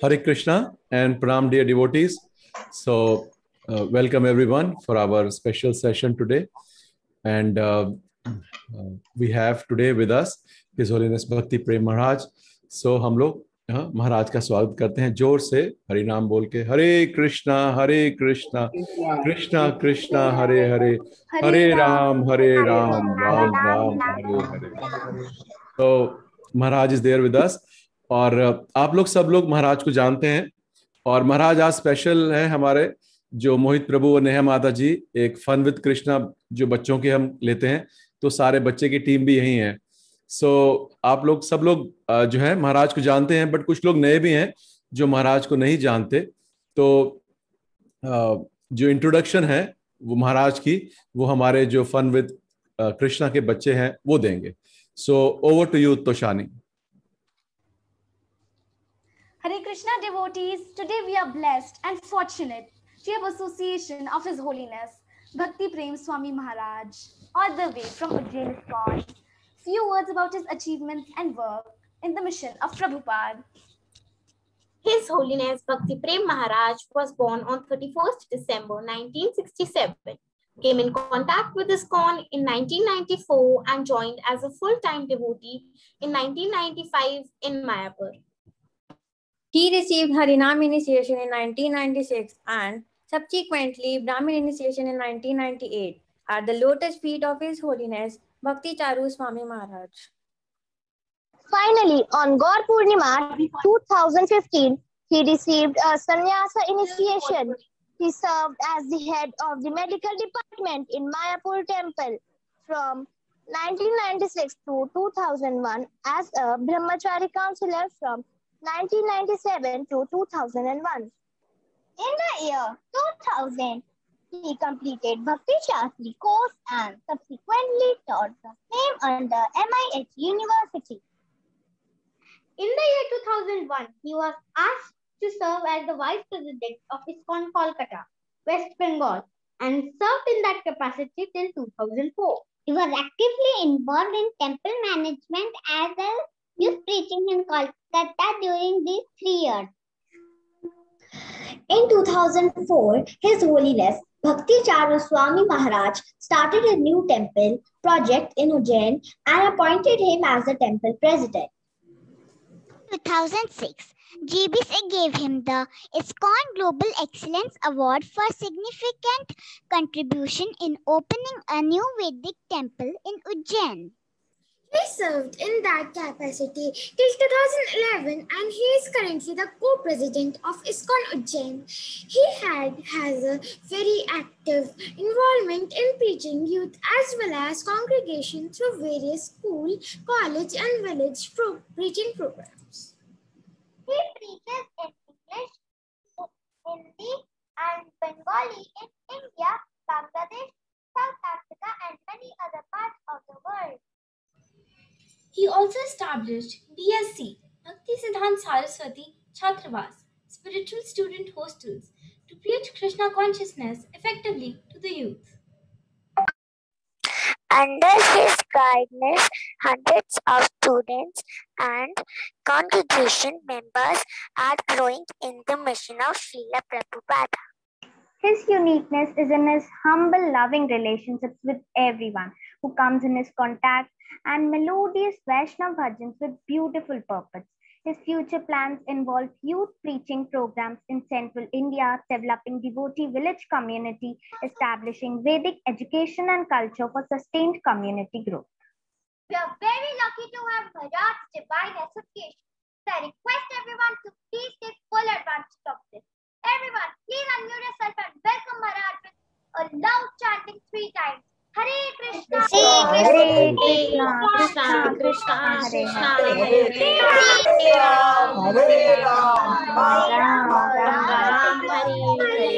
Hare Krishna and Pranam, dear devotees. So, welcome everyone for our special session today. And we have today with us His Holiness Bhakti Prem Maharaj. So, हम लोग महाराज का स्वागत करते हैं जोर से हरि नाम बोल के। हरे कृष्णा कृष्णा कृष्णा हरे हरे, हरे राम राम राम हरे हरे। तो महाराज इज देयर विद अस। और आप लोग सब लोग महाराज को जानते हैं। और महाराज आज स्पेशल है हमारे, जो मोहित प्रभु और नेहा माता जी, एक फन विद कृष्णा जो बच्चों के हम लेते हैं, तो सारे बच्चे की टीम भी यही है। सो आप लोग सब लोग जो है महाराज को जानते हैं, बट कुछ लोग नए भी हैं जो महाराज को नहीं जानते। तो जो इंट्रोडक्शन है वो महाराज की, वो हमारे जो फन विद कृष्णा के बच्चे हैं वो देंगे। So over to you Toshani. Hare Krishna devotees, today we are blessed and fortunate to have association of His Holiness Bhakti Prem Swami Maharaj, all the way from Ujjain ISKCON. Few words about his achievements and work in the mission of Prabhupada. His Holiness Bhakti Prem Maharaj was born on 31st December 1967. Came in contact with ISKCON in 1994 and joined as a full-time devotee in 1995 in Mayapur. He received Harinam initiation in 1996 and subsequently Brahmin initiation in 1998 at the lotus feet of His Holiness Bhakti Charu Swami Maharaj. Finally, on Gaur Purnima 2015, he received a sannyasa initiation. He served as the head of the medical department in Mayapur temple from 1996 to 2001, as a brahmachari counselor from 1997 to 2001. In the year 2000, he completed Bhakti Shastri course and subsequently taught the same under MIH University. In the year 2001, he was asked to serve as the Vice President of ISKCON Kolkata, West Bengal, and served in that capacity till 2004. He was actively involved in temple management as well as youth preaching in Kolkata during these 3 years. In 2004, His Holiness Bhakti Charu Swami Maharaj started a new temple project in Ujjain and appointed him as the temple president. In 2006, GBC gave him the ISKCON Global Excellence Award for significant contribution in opening a new Vedic temple in Ujjain. He served in that capacity till 2011 and he is currently the co-president of ISKCON Ujjain. He has a very active involvement in preaching youth as well as congregation through various school, college and village preaching programs. He preaches in English, Hindi and Bengali in India, Bangladesh, South Africa America and many other parts of the world. He also established BSc, Bhakti Siddhant Saraswati Chhatravas, spiritual student hostels, to preach Krishna consciousness effectively to the youth. Under his guidance, hundreds of students and congregation members are growing in the mission of Srila Prabhupada. His uniqueness is in his humble, loving relationships with everyone who comes in his contact and melodious Vaishnava bhajans with beautiful purpose. His future plans involve youth preaching programs in central India, developing devotee village community, establishing Vedic education and culture for sustained community growth. We are very lucky to have Maharaj's divine association. So I request everyone to please take full advantage of this. Everyone, please unmute yourself and welcome Maharaj with a loud chanting 3 times. Hare Krishna, Hare Krishna, Krishna Krishna, Hare Hare, Hare Ram, Ram Ram, Hare Hare.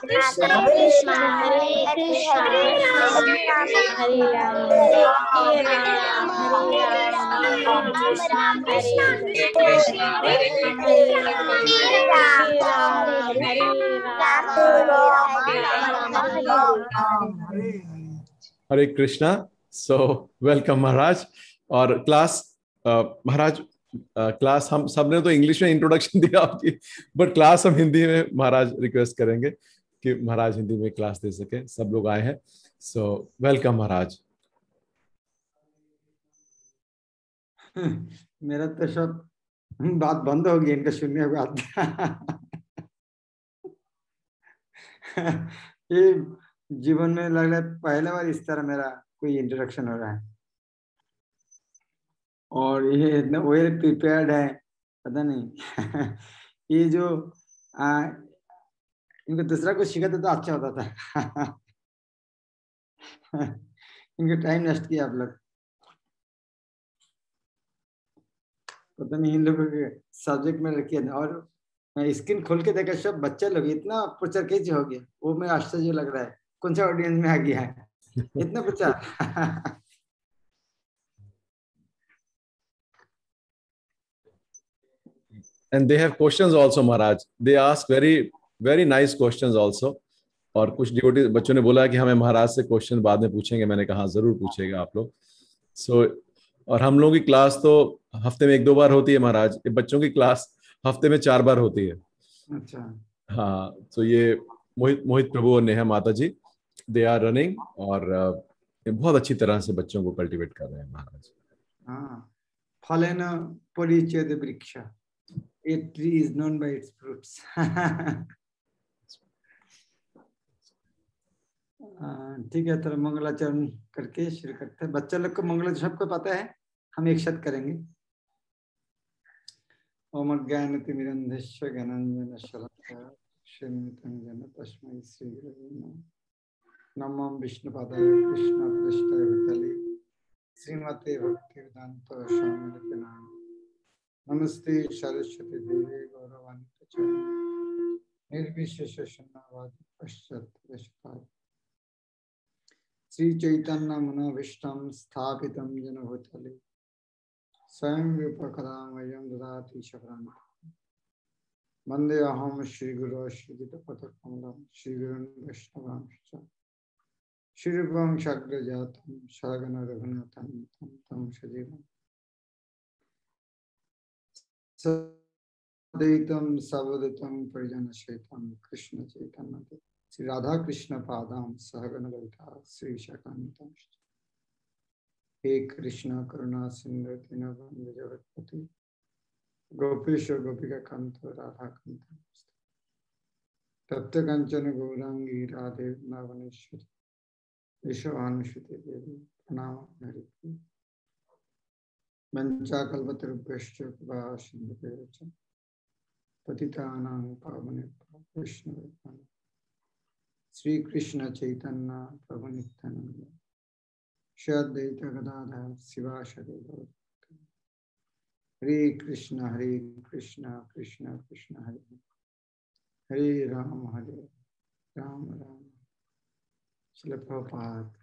Krishna, Krishna, Hare Krishna, Krishna, Hare Krishna, Hare Hare Ram, Hare Hare Ram, Hare Ram, Krishna, Hare Krishna, Hare Hare Krishna. So welcome Maharaj. और class महाराज class हम सबने तो English में introduction दिया आपकी, but class हम हिंदी में महाराज request करेंगे कि महाराज हिंदी में क्लास दे सके. सब लोग आए हैं, सो वेलकम महाराज. मेरा तो सब बात बंद हो गई इनका सुनने के बाद. ये जीवन में लग रहा है पहला बार इस तरह मेरा कोई इंट्रोडक्शन हो रहा है, और ये इतना वेल प्रिपेयर्ड है पता नहीं. ये जो इनको दूसरा कुछ सिखाते तो अच्छा होता था. इनका टाइम नष्ट किया आप लोग. पता नहीं इन लोगों के सब्जेक्ट में रखिए. और मैं स्क्रीन खोल के देखा सब बच्चे लोग इतना प्रचार कैसे हो गया, वो मैं आश्चर्य लग रहा है. कौन सा ऑडियंस में आ गया है इतना प्रचार. And they have questions also Maharaj. They ask very nice questions also. और कुछ डिवोटी बच्चों ने बोला कि हमें महाराज से क्वेश्चन बाद में पूछेंगे. मैंने कहा जरूर पूछेगा आप लोग. सो और हम लोगों की क्लास तो हफ्ते में 1-2 बार होती है महाराज. ये बच्चों की क्लास हफ्ते में 4 बार होती है. अच्छा. हाँ, तो ये मोहित प्रभु और नेहा माता जी, दे आर रनिंग और बहुत अच्छी तरह से बच्चों को कल्टीवेट कर रहे हैं महाराज. हाँ, फलेन परिचयते वृक्ष, a tree is known by its fruits. ठीक है, तो मंगलाचरण करके शुरू करते हैं. बच्चा लोग को मंगलाचरण सबको पता है, हम एक साथ करेंगे. ओम ज्ञानतिमिरन्धस्य ज्ञानाञ्जन शलाकया शून्यं ज्ञान तस्मै श्री गुरवे नमः. नमो विष्णुपादाय कृष्णपृष्ठाय भूतले श्रीमते भक्तिवेदान्त स्वामिनिते नमः. नमस्ते सरस्वती देवी गौरवाणी प्रचारिणे निर्विशेष शून्यवादी पश्चात् श्री चैतन्य मनोभीष्टं स्थापितं येन भूतले स्वयं रूपकदामयं ददाति शरणागतं. वन्देऽहं श्रीगुरो श्रीयुतपदकमलं श्रीगुरुन् वैष्णवांश्च श्रीरूपं साग्रजातं सहगण रघुनाथं तं सजीवम् सदैतं सवदितं परिजनसहितं कृष्ण चैतन्य श्री राधा कृष्ण पादां सहगण ललिता श्री शाखान्वितांश्च. हे कृष्ण करुणा सिंधु दीनबन्धु जगत्पते गोपेश गोपिका कांत राधा कांत तप्त कंचन गौरांगी राधे वृंदावनेश्वरी विश्वानुसुते देवी प्रणाम हरि. वंचाकल्पतरुभ्यश्च कृपा सिन्धुभ्यः च पतितानां पावनेभ्यो वैष्णवेभ्यो श्री कृष्ण चैतन्य प्रभु नित्यानंद श्री अद्वैत गदाधर शिवासादि गौरभक्तवृंद. हरे कृष्ण कृष्ण कृष्ण हरे हरे राम राम चलो प्रभुपाद।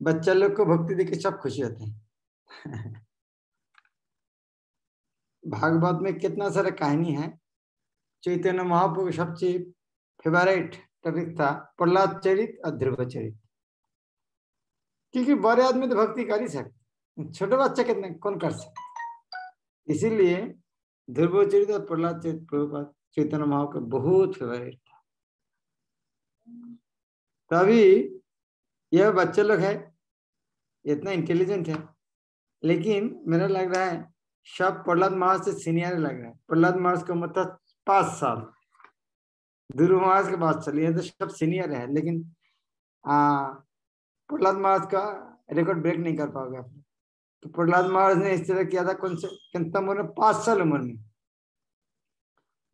बच्चा लोग को भक्ति देख के सब खुशी होते हैं। भागवत में कितना सारा कहानी है। चैतन्य महाप्रभु का सबसे फेवरेट टॉपिक था प्रहलाद चरित और ध्रुव चरित, क्योंकि बड़े आदमी तो भक्ति कर ही सकते, छोटे बच्चा कितने कौन कर सकते। इसीलिए ध्रुव चरित और प्रहलाद चरित प्रभुपाद चैतन्य महाप्रभु का बहुत फेवरेट था। तभी यह बच्चे लोग है इतना इंटेलिजेंट है, लेकिन मेरा लग रहा है सब प्रहलाद महाराज से सीनियर लग रहा है। प्रहलाद महाराज का उम्र था 5 साल, ध्रुव महाराज के बाद चलिए तो सब सीनियर है, लेकिन प्रहलाद महाराज का रिकॉर्ड ब्रेक नहीं कर पाओगे आप। तो प्रहलाद महाराज ने इस तरह किया था, कौन से कितना उम्र में, 5 साल उम्र में।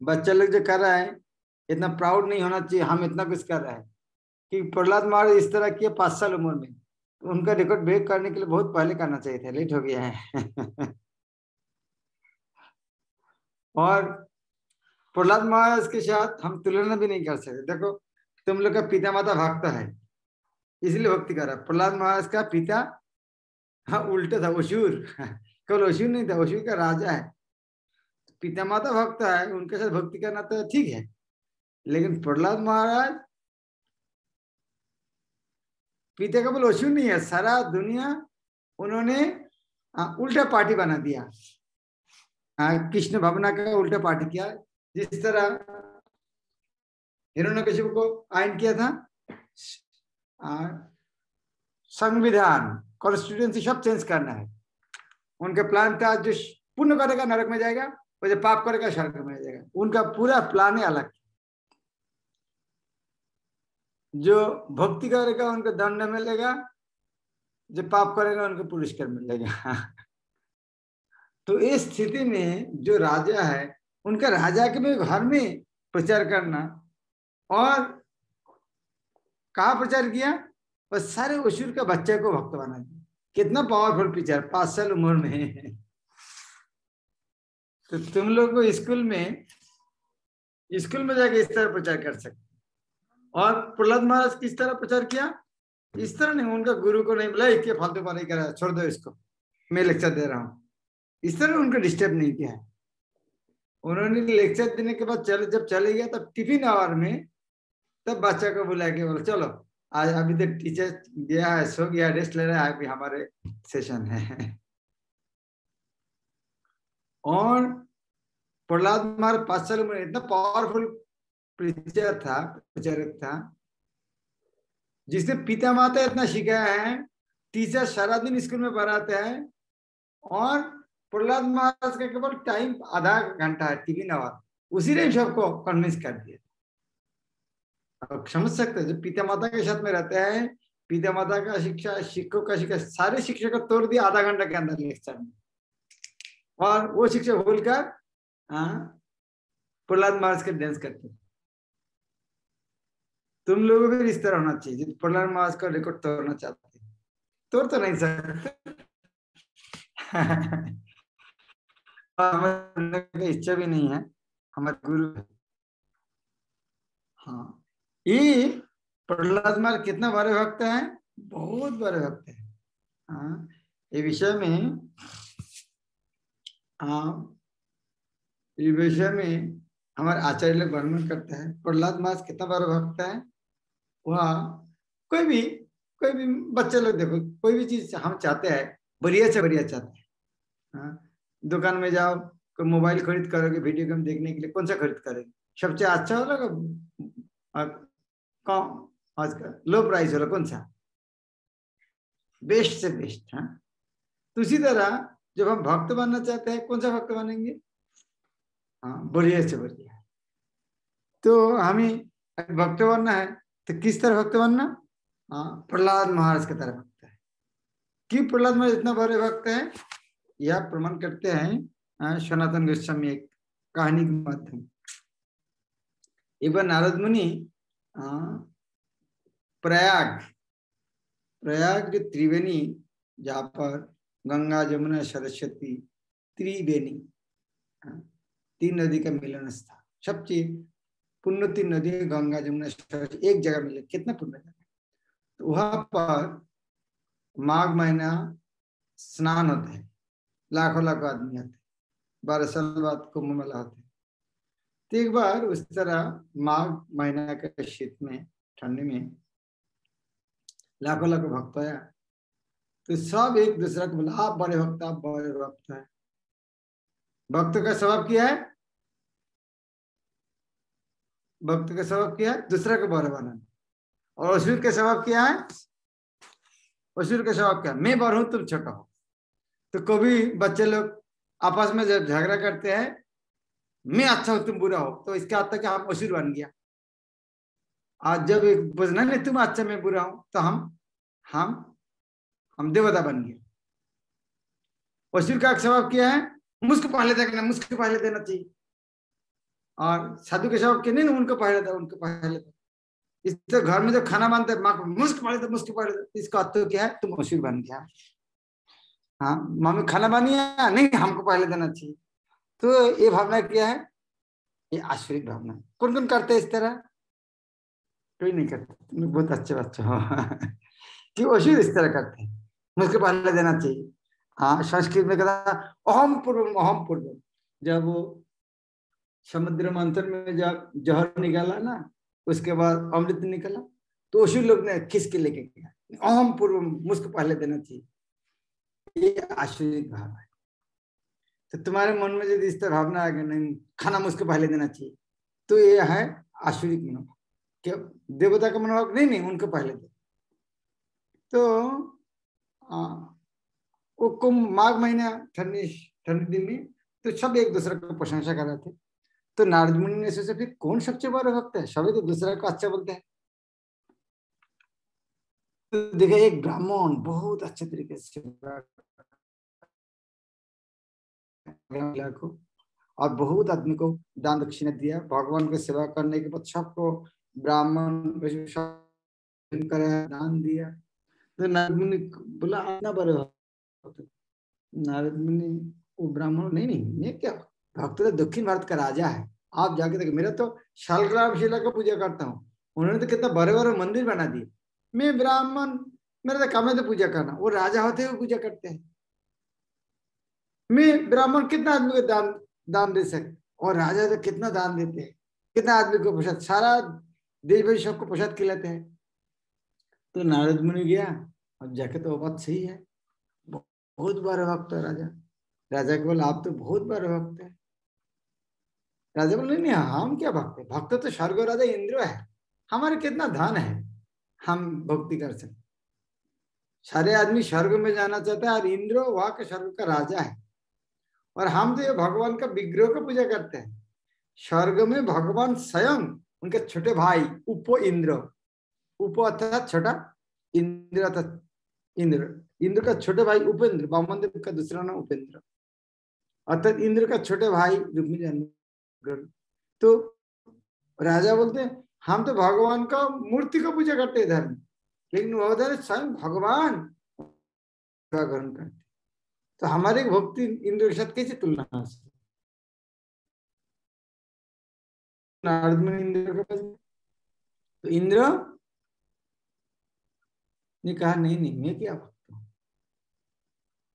बच्चा लोग जो कर रहा है इतना प्राउड नहीं होना चाहिए हम इतना कुछ कर रहे हैं, कि प्रहलाद महाराज इस तरह किए 5 साल उम्र में। तो उनका रिकॉर्ड ब्रेक करने के लिए बहुत पहले करना चाहिए था, लेट हो गया है। और प्रहलाद महाराज के साथ हम तुलना भी नहीं कर सकते। देखो तुम लोग का पिता माता भक्त है इसलिए भक्ति कर रहा है। प्रहलाद महाराज का पिता उल्टा था, असुर। केवल असुर नहीं था, असुर का राजा है। पिता माता भक्त है, उनके साथ भक्ति करना तो ठीक है, लेकिन प्रहलाद महाराज पिता का बोल असुर नहीं है, सारा दुनिया उन्होंने उल्टा पार्टी बना दिया। कृष्ण भावना का उल्टा पार्टी किया। जिस तरह हिरण्यकशिपु को आयन किया था, संविधान कॉन्स्टिट्यूएंसी सब चेंज करना है। उनका प्लान था जो पुण्य करेगा नरक में जाएगा, और जो पाप करेगा स्वर्ग में जाएगा। उनका पूरा प्लान है अलग। जो भक्ति करेगा उनको दंड मिलेगा, जो पाप करेगा उनको पुरस्कार मिलेगा। तो इस स्थिति में जो राजा है उनका राजा के में घर में प्रचार करना, और कहाँ प्रचार किया, बस सारे असुर का बच्चे को भक्त बना दिया। कितना पावरफुल प्रचार 5 साल उम्र में। तो तुम लोग को स्कूल में जाके इस तरह प्रचार कर सकते। और प्रहलाद महाराज किस तरह प्रचार किया, इस तरह नहीं, उनका गुरु को नहीं बोला इसके फालतू नहीं करा, छोड़ दो इसको, मैं लेक्चर दे रहा हूँ, इस तरह उनको डिस्टर्ब नहीं किया। उन्होंने लेक्चर देने के बाद जब चले गया तब टिफिन आवर में तब बच्चा को बुला के बोला चलो आज अभी तक टीचर गया है, सो गया, रेस्ट ले रहा है, अभी हमारे सेशन है। और प्रहलाद महाराज 5 साल में इतना पावरफुल प्रचारक था, जिसने पिता माता इतना सिखाया है। टीचर सारा दिन स्कूल में पढ़ाते हैं, और प्रहलाद महाराज का केवल टाइम आधा घंटा है टिफिन आवर, उसी ने सबको कन्विंस कर दिया। आप समझ सकते हैं, जो पिता माता के साथ में रहते हैं, पिता माता का शिक्षा, शिक्षकों का शिक्षा, सारे शिक्षा को तोड़ दिया आधा घंटा के अंदर लेक्चर में। और वो शिक्षा भूलकर प्रहलाद महाराज के डांस करते। तुम लोगों को भी इस तरह होना चाहिए। प्रहलाद महाराज का रिकॉर्ड तोड़ना चाहते हैं, तोड़ तो नहीं सकते। हमारे इच्छा भी नहीं है, हमारे गुरु। हाँ, ये प्रहलाद महाराज कितना बड़े भक्त हैं, बहुत बड़े भक्त हैं। हाँ, ये विषय में हमारे आचार्य लोग वर्णन करते हैं प्रहलाद महाराज कितना बड़ा भक्त है। वह कोई भी बच्चे लोग देखो, कोई भी चीज हम चाहते हैं बढ़िया से बढ़िया चाहते हैं। हाँ, दुकान में जाओ, कोई मोबाइल खरीद करोगे वीडियो गेम देखने के लिए, कौन सा खरीद करोगे, सबसे अच्छा वाला कौन, आजकल लो प्राइस वाला कौन सा, बेस्ट से बेस्ट। हाँ, तो इसी तरह जब हम भक्त बनना चाहते हैं, कौन सा भक्त बनेंगे, हाँ बढ़िया से बढ़िया। तो हमें भक्त बनना है तो किस तरह भक्त बनना, हाँ प्रहलाद महाराज की तरह भक्त है। क्यों प्रहलाद महाराज इतना बड़े भक्त है, यह प्रमाण करते हैं सनातन गोस्वामी एक कहानी के माध्यम। एक बार नारद मुनि प्रयाग जो त्रिवेणी, जहाँ पर गंगा जमुना सरस्वती त्रिवेणी 3 नदी का मिलन था, सब चीज पुण्य 3 नदी गंगा जमुना सरस्वती एक जगह मिले, कितना पुण्य जगह। तो वहां पर माघ महीना स्नान होते हैं, लाखों लाखों आदमी आते हैं, 12 साल बाद कुंभ मेला होते हैं। तो एक बार उस तरह माघ महीना के शीत में, ठंडी में लाखों लाखों भक्त आया। तो सब एक दूसरे को बोला, आप बड़े भक्त, आप बड़े भक्त है। भक्त का स्वभाव क्या है? भक्त का स्वभाव क्या है? दूसरा को बड़े बनाना। और असुर का स्वभाव क्या है? असुर का स्वभाव क्या? मैं बड़ा हूं, तुम छोटा हो। तो कभी बच्चे लोग आपस में जब झगड़ा करते हैं, मैं अच्छा हूं तुम बुरा हो, तो इसका अर्थ है कि हम असुर बन गया। आज जब एक बुझना नहीं तुम अच्छा मैं बुरा हूं, तो हम देवता बन गए। असुर का स्वभाव क्या है? मुझको पहले देखना, मुझको पहले देना चाहिए। और साधु के स्वभाव क्या? नहीं, उनको पहले दो, उनको पहले दो। इस तो घर में जो खाना बनता है, माँ को मुझको पहले दो, मुझको पहले दो। इसका अर्थ क्या है? तुम असुर बन गया। हाँ, मम्मी खाना बनी है, नहीं हमको पहले देना चाहिए। तो ये भावना क्या है? ये आश्रित भावना। कौन कौन करते हैं इस तरह? कोई नहीं करता। तुम बहुत अच्छे बच्चे हो कि असुर इस तरह करते हैं, मुझको पहले देना चाहिए। हाँ, संस्कृत में कहता अहम पूर्वम, अहम पूर्वम। जब वो समुद्र मंथन में जब जहर निकाला ना, उसके बाद अमृत निकला, तो असुर लोग ने खिस के लेके गया, अहम पूर्वम, मुझको पहले देना चाहिए। ये आश्रित भाव है। तो तुम्हारे मन में यदि इस तरह भावना आ गई, नहीं खाना मुझको पहले देना चाहिए, तो ये है आश्रित मनोभाव। क्या देवता का मनोभाव? नहीं नहीं उनको पहले दे। तो वो कुंभ माघ महीना ठंडी दिन में, तो सब एक दूसरे को प्रशंसा कर रहे थे। तो नारद मुनि ने सोचा फिर कौन सबसे बड़ा भक्त है, सभी तो दूसरे को अच्छा बोलते हैं। तो देखा एक ब्राह्मण बहुत अच्छे तरीके से को और बहुत आदमी को दान दक्षिणा दिया। भगवान की सेवा करने के बाद सबको ब्राह्मण दान दिया। तो नारद मुनि बोला इतना बड़े भक्त। नारद मुनि वो ब्राह्मण, नहीं मैं क्या भक्त तो दक्षिण भारत का राजा है, आप जाके देखो। मेरा तो शालग्राम शिला का पूजा करता हूँ, उन्होंने तो कितना बड़े बड़े मंदिर बना दिए। मैं ब्राह्मण, मेरा तो काम है तो पूजा करना, वो राजा होते हुए पूजा करते हैं। मैं ब्राह्मण कितना आदमी को दान दे सकते, और राजा तो कितना दान देते हैं, कितना आदमी को प्रसाद, सारा देश भाई सबको प्रसाद खिलाते हैं। तो नारद मुनि गया और जाके तो बात सही है, बहुत बड़ा भक्त है राजा। राजा को बोला आप तो बहुत बड़े भक्त है। राजा बोले नहीं हम क्या भक्त है, भक्त तो स्वर्ग राजा इंद्र है, हमारे कितना धन है, हम भक्ति कर सकते। सारे आदमी स्वर्ग में जाना चाहता है और इंद्र वहां के स्वर्ग का राजा है, और हम तो ये भगवान का विग्रह का पूजा करते हैं। स्वर्ग में भगवान स्वयं, उनके छोटे भाई उप इंद्र, उप अर्थात छोटा, इंद्र अर्थात इंद्र का छोटे भाई उपेंद्र, वामन देव का दूसरा नाम उपेंद्र, अर्थात इंद्र का छोटे भाई रूप में जन्म। तो राजा बोलते हैं हम तो भगवान का मूर्ति का पूजा करते हैं धर्म, लेकिन वो स्वयं भगवान का ग्रहण करते। तो हमारे भक्ति इंद्र के साथ कैसे तुलना हो सकती? नारद मुनि इंद्र के पास, तो इंद्र ने कहा नहीं मैं क्या भक्त हूँ,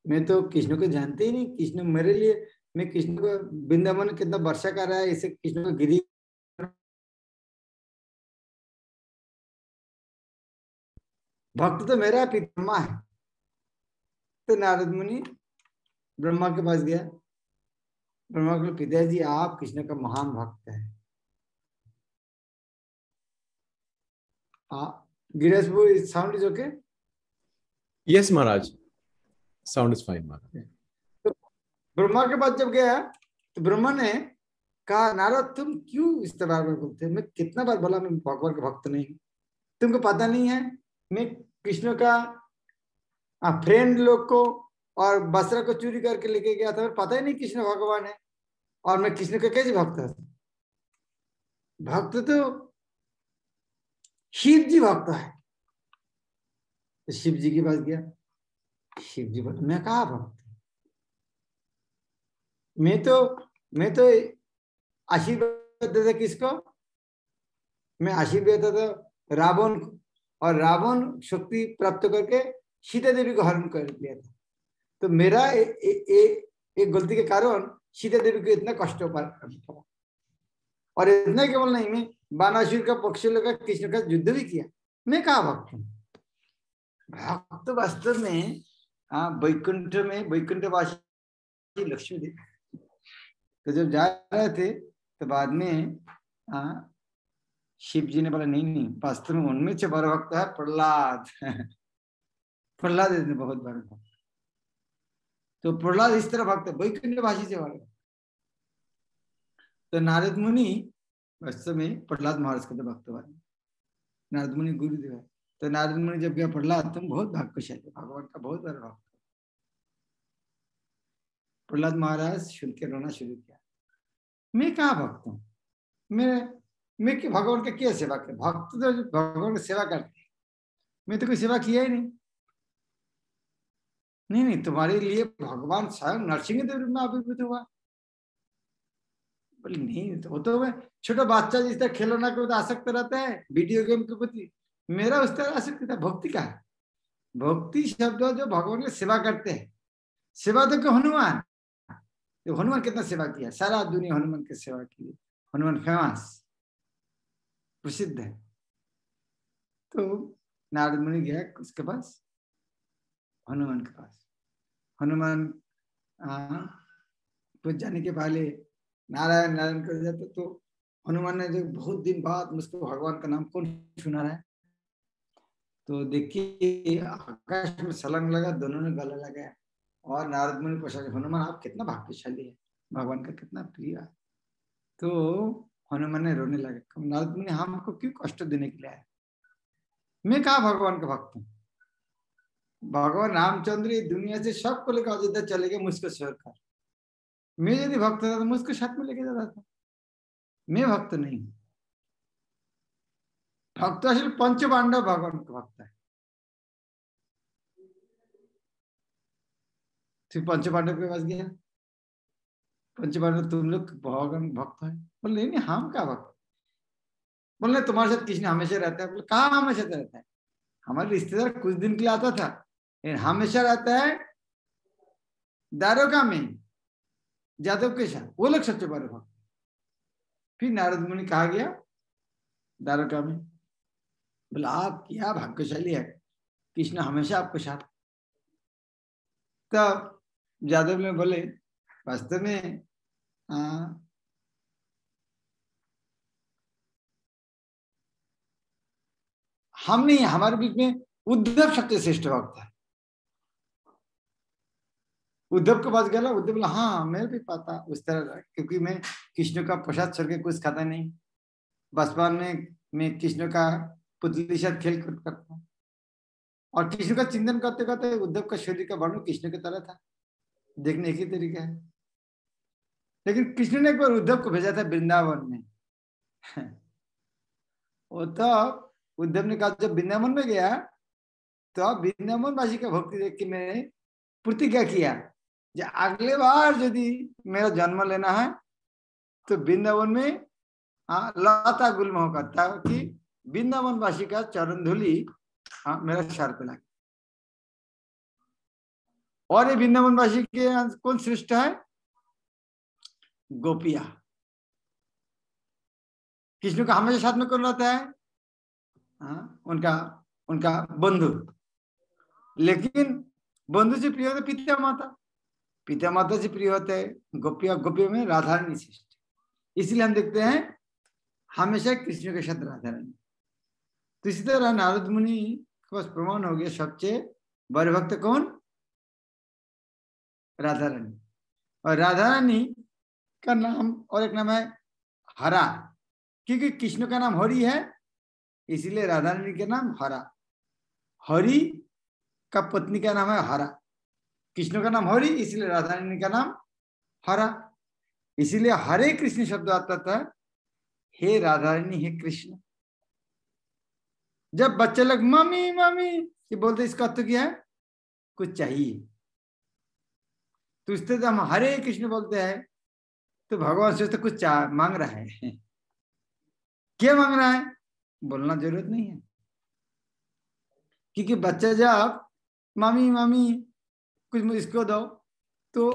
मैं तो कृष्ण को जानते ही नहीं। कृष्ण मेरे लिए, मैं कृष्ण को वृंदावन कितना वर्षा कर रहा है, इसे कृष्ण को गिरी भक्त तो मेरा पितामह है। तो नारद मुनि ब्रह्मा के पास गया, ब्रह्मा के पिताजी आप कृष्ण का महान भक्त है। Girish, sound is okay? Yes, Maharaj. Sound is fine, Maharaj. तो ब्रह्मा के पास जब गया तो ब्रह्मा ने कहा नारद तुम क्यों इस तरह में बोलते? मैं कितना बार बोला मैं भगवान का भक्त नहीं, तुमको पता नहीं है मैं कृष्ण का फ्रेंड लोग को और बसरा को चोरी करके लेके गया था, पता ही नहीं कृष्ण भगवान है, और मैं कृष्ण का कैसे भक्त है? भक्त तो शिव जी भक्त है। तो शिव जी के पास गया, शिव जी बोले मैं कहा भक्त, मैं तो आशीर्वाद देता किसको? में आशीर्वाद देता था रावण को, और रावण शक्ति प्राप्त करके सीता देवी को हरण कर दिया था। तो मेरा एक गलती के कारण सीता देवी को इतना कष्ट पड़ा, और इतना केवल नहीं, मैं बानासुर का पक्ष लेकर कृष्ण का युद्ध भी किया। मैं कहा भक्त हूँ? भक्त वास्तव में वैकुंठ में वैकुंठवासी लक्ष्मी देवी। तो जब जा रहे थे तो बाद में शिव जी ने बोला नहीं, वास्तव में उनमें से बड़ा भक्त है प्रहलाद। प्रहलाद इतने बहुत बड़ा भक्त। तो प्रहलाद इस तरह भक्त है, वैकुंठवासी से बड़ा। तो नारद मुनि वास्तव में प्रहलाद महाराज का भक्त हुआ। नारद मुनि गुरुदेव है। तो नारद मुनि जब गया, प्रहलाद तुम बहुत भाग्यशाली, भगवान का बहुत बड़ा भक्त। प्रहलाद महाराज सुन के रोना शुरू किया। मैं कहाँ भक्त हूँ? मैं कि भगवान का क्या सेवा कर? भक्त तो भगवान की सेवा करते, मैं तो कोई सेवा किया ही नहीं। नहीं, तुम्हारे लिए भगवान स्वयं नरसिंह देव में आविर्भूत हुआ। बोले नहीं, तो वो तो मैं छोटा बच्चा जिस तरह खिलौना के प्रति आसक्त रहता है, वीडियो गेम के प्रति, मेरा उस तरह आसक्त था। भक्ति का है, भक्ति शब्द जो भगवान की सेवा करते हैं। सेवा तो क्यों? हनुमान, तो हनुमान कितना सेवा किया, सारा दुनिया हनुमान की सेवा की। हनुमान फेमस, प्रसिद्ध है। तो नारद मुनि गया उसके पास, हनुमान के पास। हनुमान कुछ जाने के पहले नारायण नारायण कर जाते, तो हनुमान ने जो बहुत दिन बाद मुझको भगवान का नाम कौन सुना रहा है, तो देखिए आकाश में छलांग लगा, दोनों ने गला लगाया। और नारद मुनि पूछा, हनुमान आप कितना भाग्यशाली है, भगवान का कितना प्रिय है। तो हनुमान ने रोने लगे। नारद मुनि हमको क्यों कष्ट देने के लिए आए? मैं कहा भगवान का भक्त हूँ? भगवान रामचंद्र दुनिया से सबको लेकर अयोध्या चले गए, मुझको छोड़कर। मैं यदि भक्त था तो मुझको साथ में लेके जाता था। मैं भक्त नहीं। भक्त असल पंच पांडव भगवान का भक्त है। फिर पंच पांडव के पास गया, पंच पांडव तुम लोग भगवान भक्त है? बोले नहीं, हम क्या भक्त? बोले तुम्हारे साथ कृष्ण हमेशा रहता है। बोले कहाँ हमेशा रहता है? हमारे रिश्तेदार कुछ दिन के लिए आता था, हमेशा रहता है द्वारका में जादव के साथ, वो लोग सबसे बड़े भक्त। फिर नारद मुनि कहा गया द्वारका में, बोला आप क्या भाग्यशाली है, कृष्ण हमेशा आपके साथ। तब जादव में बोले वास्तव में हम नहीं, हमारे बीच में उद्धव सबसे श्रेष्ठ भक्त है। उद्धव के पास गया, उद्धव बोला हाँ मैं भी पता उस तरह, क्योंकि मैं कृष्ण का प्रसाद छोड़ के कुछ खाता नहीं। बचपन में मैं कृष्ण का पुतली साथ खेल करता हूँ, और कृष्ण का चिंतन करते करते उद्धव का शरीर का वर्णन कृष्ण की तरह था, देखने एक ही तरीका है। लेकिन कृष्ण ने एक बार उद्धव को भेजा था वृंदावन में। वो तो उद्धव ने कहा, जब वृंदावन में गया तो वृंदावन वासी का भक्ति देख के मैंने प्रतिज्ञा किया, जो अगले बार यदि मेरा जन्म लेना है तो वृंदावन में लता गुल्म होगा, ताकि वृंदावन वासी का चरण धूलि मेरा सर पे लगे। और ये वृंदावन वासी के कौन श्रेष्ठ है? गोपिया। कृष्ण का हमेशा साथ में कौन रहता है? उनका बंधु। लेकिन बंधु से प्रिय होते पिता माता, पिता माता से प्रिय होते गोपिया। गोपियों में राधा रानी श्रेष्ठ, इसलिए हम देखते हैं हमेशा कृष्ण के साथ राधा रानी। तो इसी तरह नारद मुनि के पास प्रमाण हो गया सबसे बड़े भक्त कौन? राधा रानी। और राधा रानी का नाम और एक नाम है हरा, क्योंकि कृष्ण का नाम हरि है, इसीलिए राधा रानी का नाम हरा। हरि का पत्नी का नाम है हरा, कृष्ण का नाम हरि, इसलिए राधा रानी का नाम हरा। इसीलिए हरे कृष्ण शब्द आता था, हे राधा रानी हे कृष्ण। जब बच्चे लोग मम्मी मम्मी ये बोलते, इसका अर्थ क्या है? कुछ चाहिए। तो इससे जब हम हरे कृष्ण बोलते हैं तो भगवान से तो कुछ मांग रहा है। क्या मांग रहा है? बोलना जरूरत नहीं है, क्योंकि बच्चा जब मामी मामी कुछ इसको दो तो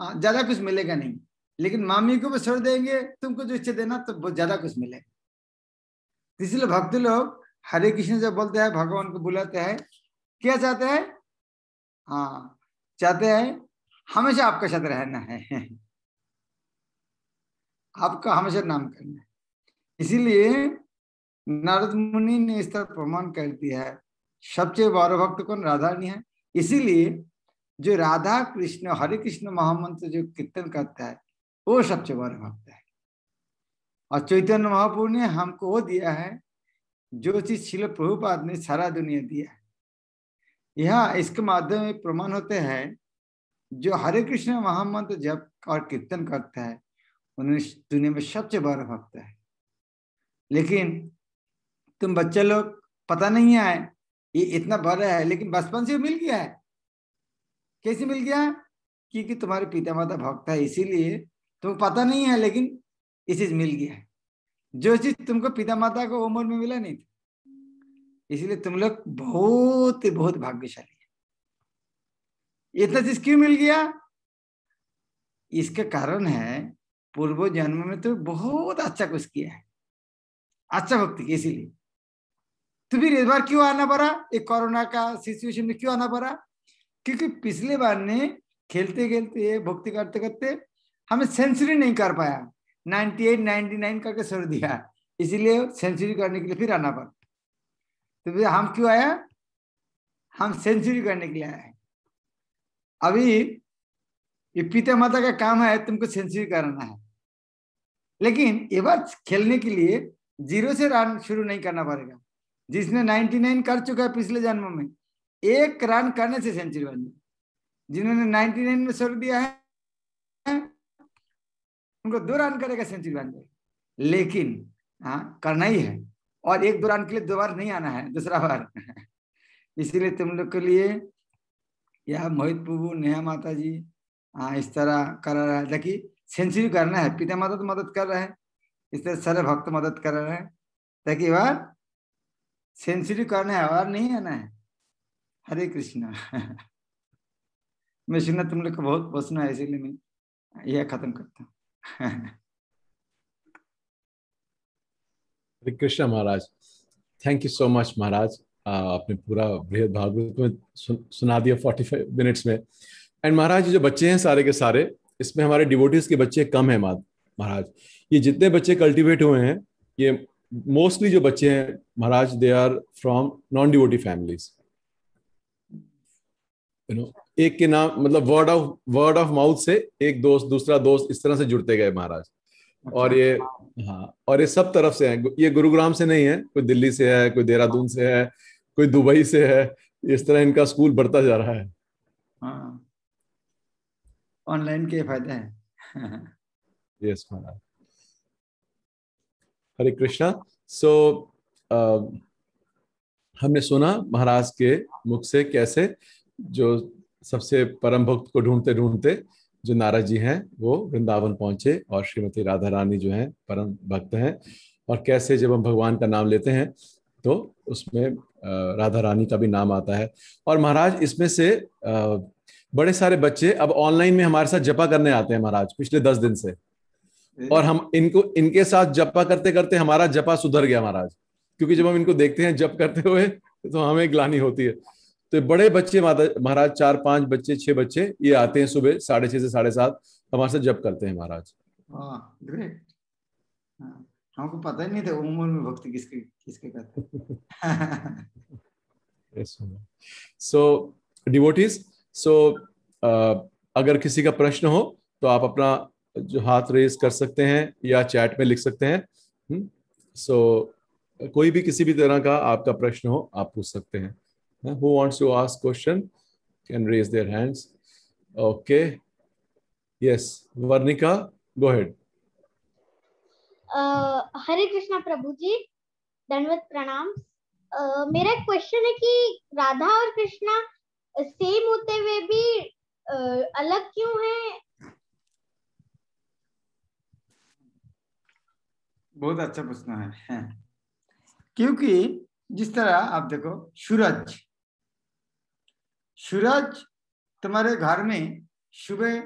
ज्यादा कुछ मिलेगा नहीं, लेकिन मामी को भी छोड़ देंगे तुमको जो इच्छा देना तो बहुत ज्यादा कुछ मिलेगा। इसलिए भक्त लोग हरे कृष्ण जब बोलते हैं, भगवान को बुलाते हैं, क्या चाहते हैं? हाँ, चाहते हैं हमेशा आपका साथ रहना है, आपका हमेशा नाम करना है। इसीलिए नारद मुनि ने इस तरह प्रमाण कर दिया है, सबसे बड़ा भक्त कौन? राधा रानी है। इसीलिए जो राधा कृष्ण हरे कृष्ण महामंत्र जो कीर्तन करता है वो सबसे बड़ा भक्त है। और चैतन्य महाप्रभु ने हमको वो दिया है जो चीज श्रील प्रभुपाद ने सारा दुनिया दिया है। यहाँ इसके माध्यम में प्रमाण होते हैं जो हरे कृष्ण महामंत्र जप और कीर्तन करता है उन्हें दुनिया में सबसे बड़ा भक्त है। लेकिन तुम बच्चे लोग पता नहीं है ये इतना बड़ा है, लेकिन बचपन से मिल गया है। कैसे मिल गया? क्योंकि तुम्हारे पिता माता भक्त है, इसीलिए तुमको पता नहीं है, लेकिन ये चीज मिल गया है जो चीज तुमको पिता माता को उम्र में मिला नहीं था। इसलिए तुम लोग बहुत बहुत भाग्यशाली है। इतना चीज क्यों मिल गया? इसके कारण है पूर्व जन्म में तो बहुत अच्छा कुछ किया है, अच्छा भक्ति की। इसीलिए तो फिर इस बार क्यों आना पड़ा? एक कोरोना का सिचुएशन में क्यों आना पड़ा? क्योंकि पिछले बार ने खेलते खेलते भक्ति करते करते हमें सेंचुरी नहीं कर पाया, 98 99 करके छोड़ दिया। इसीलिए सेंचुरी करने के लिए फिर आना पड़ा। तो फिर हम क्यों आया? हम सेंचुरी करने के लिए आए। अभी ये पिता माता का काम है तुमको सेंचुरी करना है, लेकिन ये बार खेलने के लिए 0 से रन शुरू नहीं करना पड़ेगा। जिसने 99 कर चुका है पिछले जन्म में, 1 रन करने से सेंचुरी बन जाए। जिन्होंने 99 में छोड़ दिया है उनको 2 रन करेगा सेंचुरी बन जाए। लेकिन करना ही है, और 1-2 रन के लिए 2 बार नहीं आना है, दूसरा बार। इसीलिए तुम लोग के लिए यह मोहित प्रभु नेहा माता जी इस तरह कर रहा है ताकि सेंचुरी करना है। पिता माता तो मदद कर रहे हैं, इस तरह सारे भक्त मदद कर रहे हैं ताकि बार सेंचुरी करना है और नहीं आना है। हरे कृष्णा। मैं सुना तुम लोग को बहुत पसंद है, इसीलिए मैं यह खत्म करता हूँ। हरे कृष्णा महाराज, थैंक यू सो मच महाराज। आपने पूरा बृहद भागवत में सुना दिया 45 मिनट्स में। एंड महाराज ये जो बच्चे हैं सारे के सारे, इसमें हमारे डिवोटीज के बच्चे कम हैं महाराज। ये जितने बच्चे कल्टीवेट हुए हैं ये मोस्टली जो बच्चे हैं Maharaj, they are from non devotee families. एक के नाम मतलब वर्ड ऑफ माउथ से एक दोस्त दूसरा दोस्त इस तरह से जुड़ते गए महाराज। और ये और ये सब तरफ से हैं। ये गुरुग्राम से नहीं है, कोई दिल्ली से है, कोई देहरादून से है, कोई दुबई से है। इस तरह इनका स्कूल बढ़ता जा रहा है। ऑनलाइन के फायदे हैं। यस महाराज। हरे कृष्णा। सो हमने सुना महाराज के मुख से कैसे जो सबसे परम भक्त को ढूंढते ढूंढते जो नारद जी हैं वो वृंदावन पहुंचे और श्रीमती राधा रानी जो हैं परम भक्त हैं, और कैसे जब हम भगवान का नाम लेते हैं तो उसमें राधा रानी का भी नाम आता है। और महाराज इसमें से बड़े सारे बच्चे अब ऑनलाइन में हमारे साथ जपा करने आते हैं महाराज पिछले 10 दिन से। और हम इनके साथ जपा करते करते हमारा जपा सुधर गया महाराज, क्योंकि जब हम इनको देखते हैं जप करते हुए तो हमें ग्लानि होती है। तो बड़े बच्चे महाराज 4-5 बच्चे 6 बच्चे ये आते हैं सुबह 6:30 से 7:30 हमारे साथ जप करते हैं महाराज। ग्रेट। हमको पता ही नहीं था उम्र में भक्ति किसके करते हैं। सो डिवोटीज, अगर किसी का प्रश्न हो तो आप अपना जो हाथ रेज कर सकते हैं या चैट में लिख सकते हैं। कोई भी किसी भी तरह का आपका प्रश्न हो आप पूछ सकते हैं। Who wants to ask question can raise their hands. Okay. Yes, Varnika, go ahead. Hare Krishna प्रभु जी, दंडवत प्रणाम। मेरा एक क्वेश्चन है कि राधा और कृष्णा सेम होते हुए भी अलग क्यों हैं? बहुत अच्छा प्रश्न है। क्योंकि जिस तरह आप देखो, सूरज तुम्हारे घर में सुबह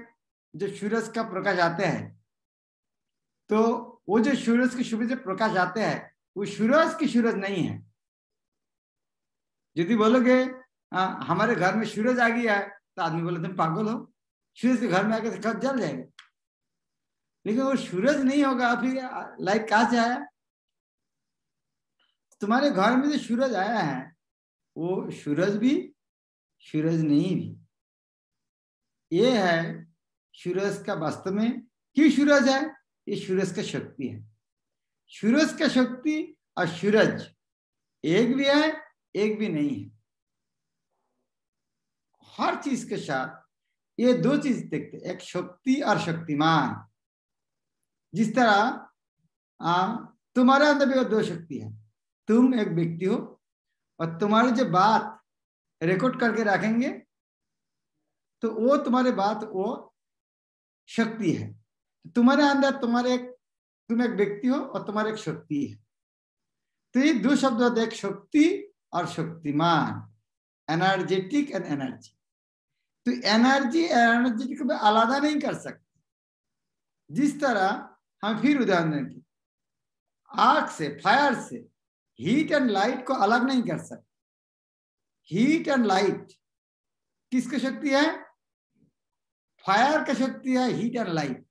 जो सूरज का प्रकाश आता है, तो वो जो सूरज की सुबह जो प्रकाश आते हैं वो सूरज की सूरज नहीं है। यदि बोलोगे हमारे घर में सूरज आ गया है, तो आदमी बोले तुम पागल हो, सूरज के घर में आके कब जल जाएगा। लेकिन वो सूरज नहीं होगा, फिर लाइट कहाँ से आया? तुम्हारे घर में जो सूरज आया है वो सूरज भी सूरज नहीं भी, ये है सूरज का वास्तव में क्यों सूरज है? ये सूरज का शक्ति है। सूरज का शक्ति और सूरज एक भी है एक भी नहीं है। हर चीज के साथ ये दो चीज देखते, एक शक्ति और शक्तिमान। जिस तरह तुम्हारे अंदर भी दो शक्ति है। तुम एक व्यक्ति हो और तुम्हारी जो बात रिकॉर्ड करके रखेंगे तो वो तुम्हारे बात वो शक्ति है। तुम्हारे अंदर तुम एक व्यक्ति हो और तुम्हारे एक शक्ति है। तो ये दो शब्द होते हैं, एक शक्ति और शक्तिमान, एनर्जेटिक एंड एनर्जी। तो एनर्जी एनर्जेटिक को अलग नहीं कर सकते। जिस तरह हम फिर उदाहरण देंगे, आग से, फायर से हीट एंड लाइट को अलग नहीं कर सकते। हीट एंड लाइट किसकी शक्ति है? फायर का शक्ति है, हीट एंड लाइट।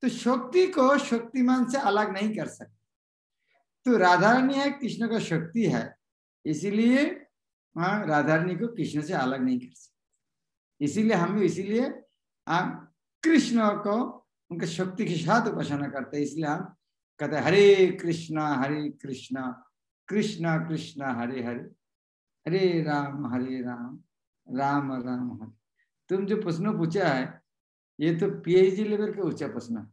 तो शक्ति को शक्तिमान से अलग नहीं कर सकते। तो राधा रानी है, कृष्ण का शक्ति है, इसीलिए राधा रानी को कृष्ण से अलग नहीं कर सकते। इसीलिए हम कृष्ण को उनके शक्ति के साथ उपासना करते हैं। इसलिए हम कहते हैं हरे कृष्णा कृष्ण कृष्ण हरे हरे, हरे राम राम राम हरे। तुम जो प्रश्न पूछा है ये तो पीएचडी लेवल का ऊंचा प्रश्न है,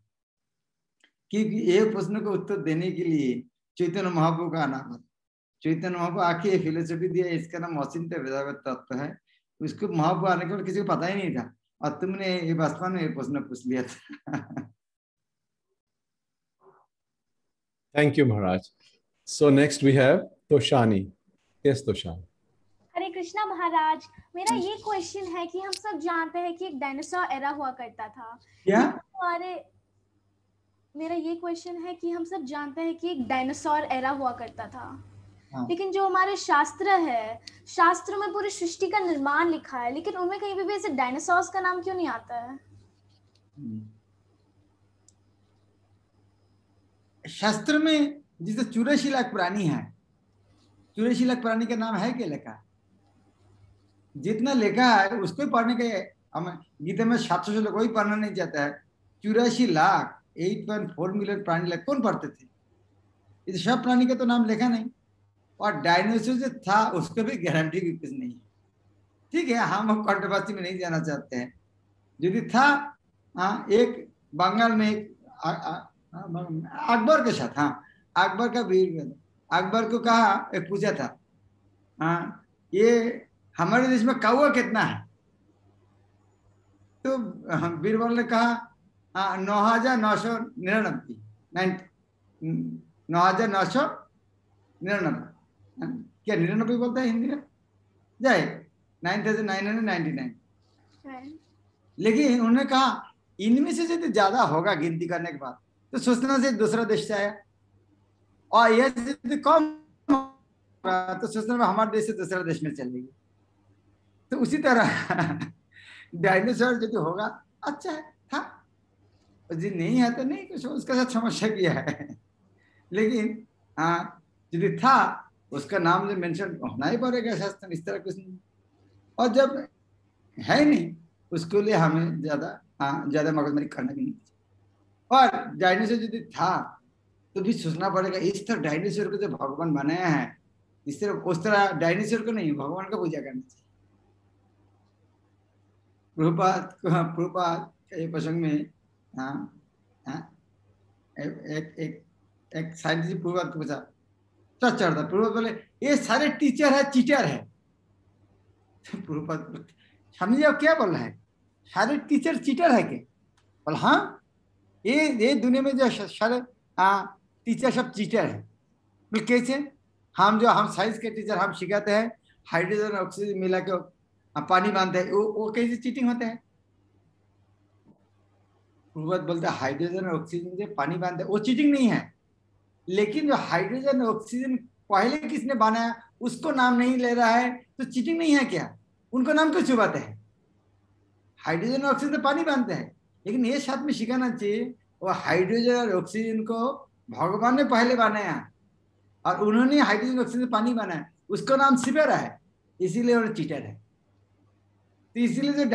क्योंकि ये प्रश्न को उत्तर देने के लिए चैतन्य महाप्रभु का आना पड़ा। चैतन्य महाप्रभु आके फिलोसफी दिया, इसका नाम अचिंत्य वेदांत तत्व है। उसको महाप्रभु आने के बाद किसी को पता ही नहीं था, और तुमने ये बचपन में ये प्रश्न पूछ लिया था। Thank you, Maharaj. So next we have Toshani. Yes, Toshani. हरे कृष्णा महाराज, मेरा ये क्वेश्चन है कि हम सब जानते हैं कि एक डायनासोर एरा हुआ करता था। क्या? मेरा ये क्वेश्चन है कि हम सब जानते हैं कि एक डायनासोर एरा हुआ करता था। हाँ। लेकिन जो हमारे शास्त्र है, शास्त्र में पूरी सृष्टि का निर्माण लिखा है, लेकिन उनमें कहीं भी ऐसे डायनासोर्स का नाम क्यों नहीं आता है? शास्त्र में जिसे 84 लाख प्राणी है, 84 लाख प्राणी का नाम है क्या लिखा? जितना लिखा है उसको ही पढ़ने के, हम गीता में 700 से कोई पढ़ना नहीं चाहता है। 84 लाख 8.4 मिलियन प्राणी लाख कौन पढ़ते थे? इस सब प्राणी का तो नाम लिखा नहीं। और डायनासोर जो था उसको भी गारंटी भी कुछ नहीं है। ठीक है, हम कंट्रोवर्सी में नहीं जाना चाहते हैं। यदि था एक बंगाल में अकबर के साथ, अकबर का वीर, अकबर को कहा, एक पूछा था ये हमारे देश में कौवा कितना है? तो बीरबल ने कहा 9,999, 9,999। क्या 99 बोलता है हिंदी में? जाए 9,999। लेकिन उन्होंने कहा इनमें से यदि ज्यादा होगा गिनती करने के बाद तो सोचना से दूसरा देश से आया, और यह यदि कम होगा तो सोचना हमारे देश से दूसरा देश में चलेगी। तो उसी तरह डायनासोर यदि होगा अच्छा है, था, यदि नहीं है तो नहीं, कुछ उसके साथ समस्या किया है। लेकिन यदि था उसका नाम जो मेंशन होना ही पड़ेगा शास्त्र में, इस तरह कुछ नहीं। और जब है नहीं उसके लिए हमें ज्यादा मगजमारी करना भी नहीं। और डायनासोर यदि था तो भी सोचना पड़ेगा, इस तरह डायनासोर को जो भगवान बनाया है, इस तरह उस तरह डायनासोर को नहीं, भगवान का पूजा करना चाहिए। प्रभुपाद के प्रसंग में एक साइंटिस्ट प्रभुपाद को पूछा, चढ़ता प्रभुपाद बोले ये सारे टीचर है, चीटर है। तो प्रभुपाद समझिए अब क्या बोल रहा है, सारे टीचर चीटर है क्या? बोल हाँ, ये दुनिया में जो सारे टीचर सब चीटर है। बोले कैसे? हम साइंस के टीचर हम सिखाते हैं हाइड्रोजन ऑक्सीजन मिला के पानी बांधते हैं, वो कैसे चीटिंग होते हैं? पूर्वज बोलते हैं हाइड्रोजन और ऑक्सीजन से पानी बांधते हैं, वो चीटिंग नहीं है। लेकिन जो हाइड्रोजन ऑक्सीजन पहले किसने बनाया उसको नाम नहीं ले रहा है तो चीटिंग नहीं है क्या? उनको नाम क्यों छुपाते हैं? हाइड्रोजन और ऑक्सीजन पानी बांधते हैं, लेकिन ये साथ में सिखाना चाहिए वो हाइड्रोजन और ऑक्सीजन को भगवान ने पहले बनाया और उन्होंने हाइड्रोजन ऑक्सीजन पानी बनाया, उसका नाम सिपेर है, इसीलिए वो चीटर है। तो इसीलिए जो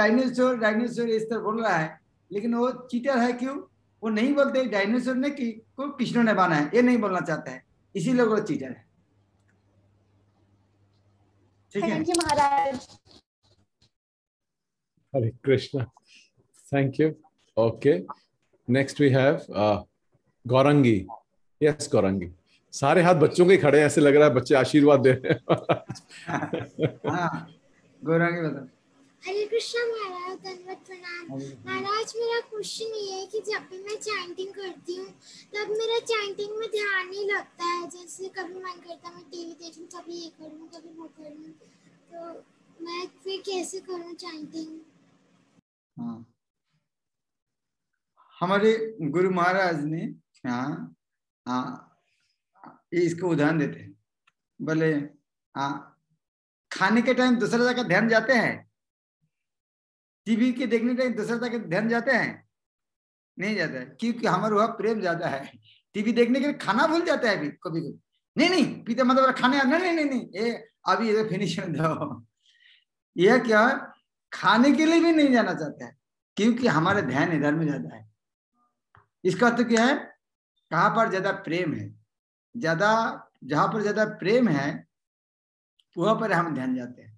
डायनासोर इस तरह बोल रहा है, लेकिन वो चीटर है क्यों? वो नहीं बोलते डायनासोर ने कि को कृष्ण ने बनाया, ये नहीं बोलना चाहता है, इसीलिए वो चीटर है। ठीक है? Thank you Maharaj. Hare Krishna. Thank you. Okay. Next we have Gaurangi. Yes, Gaurangi. सारे हाथ बच्चों के खड़े हैं, ऐसे लग रहा है बच्चे आशीर्वाद दे रहे हैं। हाँ, गौरांगी बताओ। हरे कृष्णा महाराज, धन्यवाद, प्रणाम महाराज। मेरा क्वेश्चन ये है कि जब भी मैं चैंटिंग करती हूँ तब मेरा चैंटिंग में ध्यान नहीं लगता है। जैसे कभी मन करता मैं टीवी देखूं, कभी ये करूँ कभी वो करूँ, तो मैं फिर कैसे करूँ चैंटिंग? हाँ, हमारे गुरु महाराज ने इसको उदाहरण देते हैं, बोले खाने के टाइम दूसरा जगह ध्यान जाते हैं, टीवी के देखने टाइम दूसरा जगह ध्यान जाते हैं? नहीं जाता है, क्योंकि हमारा वह प्रेम ज्यादा है। टीवी देखने के लिए खाना भूल जाता है अभी कभी कभी, नहीं पीते मतलब खाने नहीं ये अभी ये फिनिश में दो, यह क्या खाने के लिए भी नहीं जाना चाहता है, क्योंकि हमारा ध्यान इधर में ज्यादा है। इसका अर्थ क्या है? कहाँ पर ज्यादा प्रेम है, ज्यादा जहां पर ज्यादा प्रेम है वहां पर हम ध्यान जाते हैं।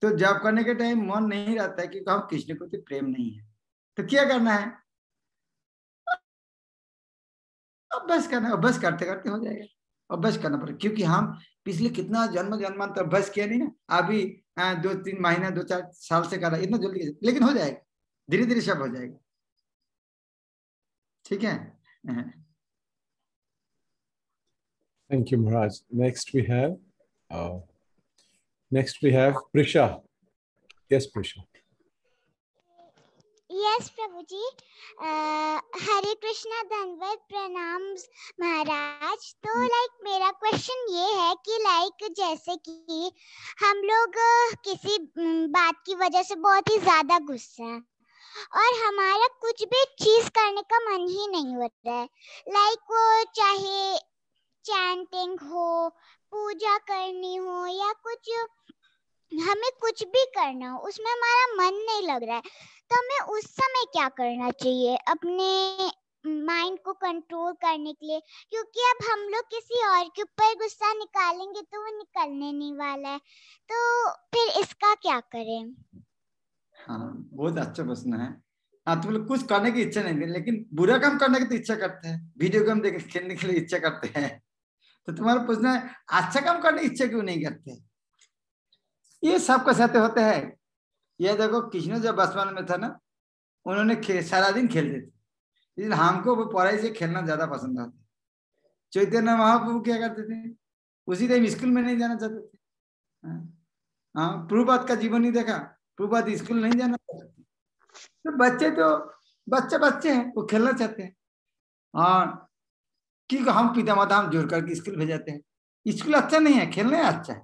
तो जॉब करने के टाइम मन नहीं रहता है क्योंकि हम कृष्ण को तो प्रेम नहीं है, तो क्या करना है? अभ्यास करना है, अभ्यास करते करते हो जाएगा, अभ्यास करना पड़ेगा, क्योंकि हम पिछले कितना जन्मांतर अभ्यास किया नहीं ना, अभी 2-3 महीना 2-4 साल से कर रहा है, इतना जल्दी, लेकिन हो जाएगा, धीरे धीरे सब हो जाएगा। ठीक है? Thank you, Maharaj. Next we have Prisha. Yes, Prisha. Yes, Prabhuji. हरे कृष्णा, धन्यवाद, प्रणाम महाराज। तो मेरा क्वेश्चन ये है कि जैसे कि हम लोग किसी बात की वजह से बहुत ही ज्यादा गुस्सा है और हमारा कुछ भी चीज करने का मन ही नहीं होता है, वो चाहे चैंटिंग हो, पूजा करनी हो या कुछ हमें कुछ भी करना हो, उसमें हमारा मन नहीं लग रहा है, तो हमें उस समय क्या करना चाहिए अपने माइंड को कंट्रोल करने के लिए? क्योंकि अब हम लोग किसी और के ऊपर गुस्सा निकालेंगे तो वो निकलने नहीं वाला है, तो फिर इसका क्या करें? हाँ, बहुत अच्छा प्रश्न है। हाँ, तुम लोग कुछ करने की इच्छा नहीं है, लेकिन बुरा काम करने की तो इच्छा करते हैं, वीडियो गेम देख खेलने के लिए इच्छा करते हैं, तो तुम्हारा प्रश्न है अच्छा काम करने की इच्छा क्यों नहीं करते? ये सबके साथ होते हैं। ये देखो, कृष्ण जब बचपन में था ना, उन्होंने सारा दिन खेलते थे, लेकिन हमको वो पढ़ाई से खेलना ज्यादा पसंद आता। चैतन्य महाप्रभु क्या करते थे? उसी टाइम स्कूल में नहीं जाना चाहते थे। हाँ, प्रभुपाद का जीवन ही देखा, प्रभुपाद स्कूल नहीं जाना चाहते, तो बच्चे हैं, वो खेलना चाहते हैं। हाँ, क्योंकि हम पिता माता हम जोर करके स्कूल भेजाते हैं। स्कूल अच्छा नहीं है, खेलना अच्छा है,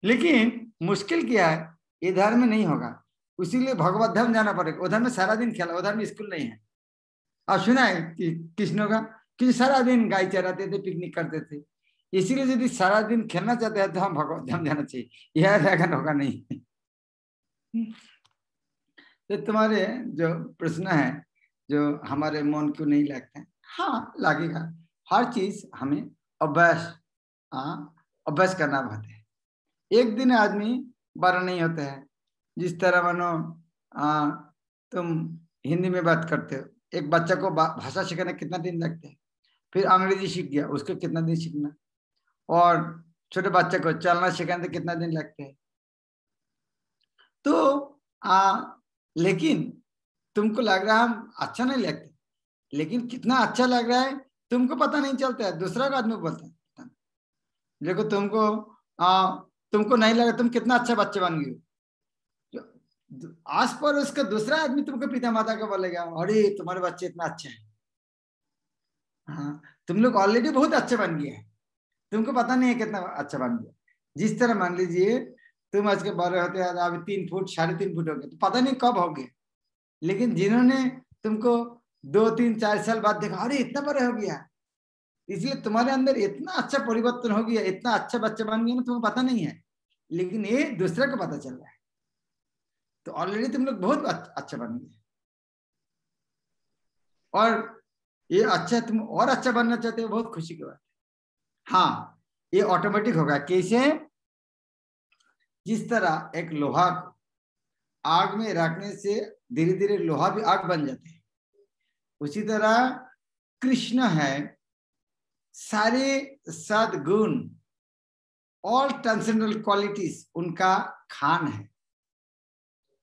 लेकिन मुश्किल क्या है, इधर में नहीं होगा, इसीलिए भगवत धाम जाना पड़ेगा। उधर में सारा दिन खेला, उधर में स्कूल नहीं है। आप सुना है कि कृष्ण का कि सारा दिन गाय चराते थे, पिकनिक करते थे, इसीलिए यदि सारा दिन खेलना चाहते हैं तो हम भगवत धाम जाना चाहिए, यह लगन होगा नहीं। तो तुम्हारे जो प्रश्न है, जो हमारे मन क्यों नहीं लगता है, हाँ लगेगा। हर चीज हमें अभ्यास करना होता है। एक दिन आदमी बड़ा नहीं होता है। जिस तरह मानो तुम हिंदी में बात करते हो, एक बच्चा को भाषा सीखने कितना दिन लगता है, फिर अंग्रेजी सीख गया उसको कितना दिन सीखना, और छोटे बच्चे को चलना सिखाने कितना दिन लगता है। तो लेकिन तुमको लग रहा है अच्छा नहीं लगता, लेकिन कितना अच्छा लग रहा है तुमको पता नहीं चलता है, दूसरा का आदमी बोलता है देखो तुमको नहीं लगा तुम कितना अच्छा बच्चे बन गए, आस पर उसका दूसरा आदमी तुमको पिता माता का बोलेगा अरे तुम्हारे बच्चे इतना अच्छे हैं। हाँ, तुम लोग ऑलरेडी बहुत अच्छे बन गए हैं, तुमको पता नहीं है कितना अच्छा बन गया। जिस तरह मान लीजिए तुम आज के बड़े होते हैं, अभी 3 फुट 3.5 फुट हो गए, तो पता नहीं कब हो गए, लेकिन जिन्होंने तुमको 2, 3, 4 साल बाद देखा अरे इतना बड़े हो गया, इसलिए तुम्हारे अंदर इतना अच्छा परिवर्तन हो गया, इतना अच्छा बच्चा बन गया ना, तुम्हें पता नहीं है, लेकिन ये दूसरे को पता चल रहा है। तो ऑलरेडी तुम लोग बहुत अच्छा बन गए, और ये अच्छा, तुम और अच्छा बनना चाहते हो, बहुत खुशी की बात है। हाँ, ये ऑटोमेटिक होगा। कैसे? जिस तरह एक लोहा को आग में रखने से धीरे धीरे लोहा भी आग बन जाते हैं, उसी तरह कृष्ण है सारे सद्गुण, ऑल ट्रांसेंडेंटल क्वालिटीज उनका खान है,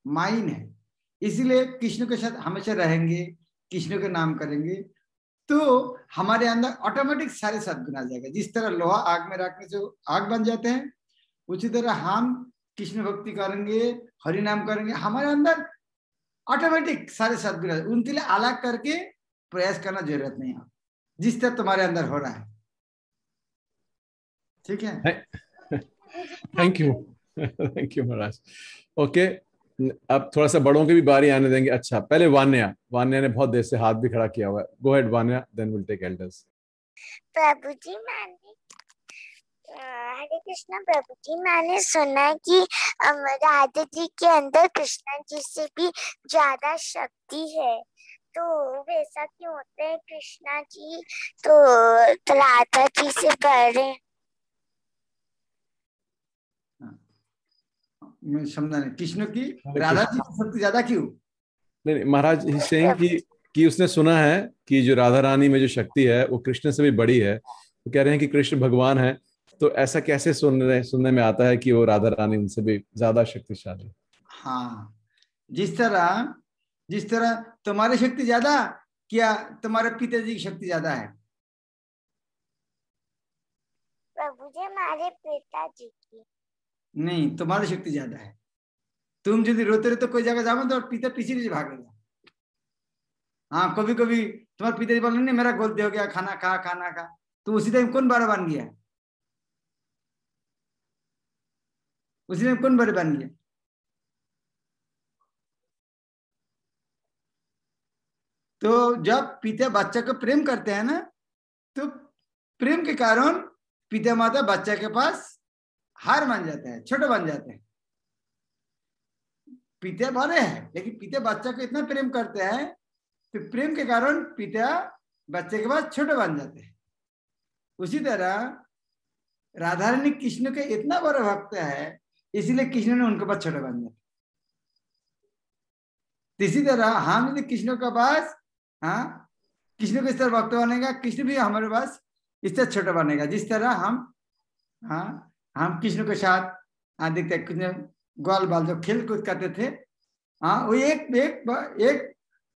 माइन है। इसीलिए कृष्ण के साथ हमेशा रहेंगे, कृष्ण के नाम करेंगे, तो हमारे अंदर ऑटोमेटिक सारे सद्गुण आ जाएगा। जिस तरह लोहा आग में रखने से आग बन जाते हैं, उसी तरह हम कृष्ण भक्ति करेंगे, हरि नाम करेंगे, हमारे अंदर ऑटोमेटिक सारे सद्गुण। उनके लिए अलग करके प्रयास करना जरूरत नहीं है, जिस तरह तुम्हारे अंदर हो रहा है। ठीक है, thank you thank you Maharaj. Okay, अब थोड़ा सा बड़ों की भी बारी आने देंगे। अच्छा, पहले वान्या ने बहुत देर से हाथ भी खड़ा किया हुआ है। Go ahead Vanya, then will take elders. प्रभु जी, हरे कृष्णा प्रभु जी, मैंने सुना कि राधा जी के अंदर कृष्णा जी से भी ज्यादा शक्ति है, तो वैसा क्यों होता है? कृष्णा जी तो राधा जी से बड़े। मैं समझा नहीं, कृष्ण की राधा जी की शक्ति ज्यादा क्यों? नहीं महाराज, ही सेइंग कि उसने सुना है कि जो राधा रानी में जो शक्ति है वो कृष्ण से भी बड़ी है। वो कह रहे हैं कि कृष्ण भगवान है, तो ऐसा कैसे सुनने में आता है कि वो राधा रानी उनसे भी ज्यादा शक्तिशाली है? हाँ, जिस तरह तुम्हारी शक्ति ज्यादा, क्या तुम्हारे पिताजी की शक्ति ज्यादा है? प्रभु जी, हमारे पिताजी की नहीं, तुम्हारी शक्ति ज्यादा है। तुम यदि रोते रहे तो कोई जगह जाओ तो पिता पीछे भागेगा। हाँ, कभी कभी तुम्हारे पिताजी बोले नहीं मेरा गलती हो गया, खाना खा, तो उसी टाइम कौन बड़ा बन गया? उसी टाइम कौन बड़े बन गया? तो जब पिता बच्चा को प्रेम करते हैं ना, तो प्रेम के कारण पिता माता बच्चा के पास हार मान जाते हैं, छोटे बन जाते हैं। पिता बड़े हैं, लेकिन पिता बच्चा को इतना प्रेम करते हैं, तो प्रेम के कारण पिता बच्चे के पास छोटे बन जाते हैं। उसी तरह राधा रानी कृष्ण के इतना बड़ा भक्त है, इसीलिए कृष्ण ने उनके पास छोटे बन जाते। इसी तरह हम यदि कृष्ण के पास, हाँ, कृष्ण को इस तरह भक्त बनेगा, कृष्ण भी हमारे पास इस तरह छोटा बनेगा। जिस तरह हम कृष्ण के साथ देखते हैं, कृष्ण ग्वाल बाल जो खेल कूद करते थे, हाँ, वो एक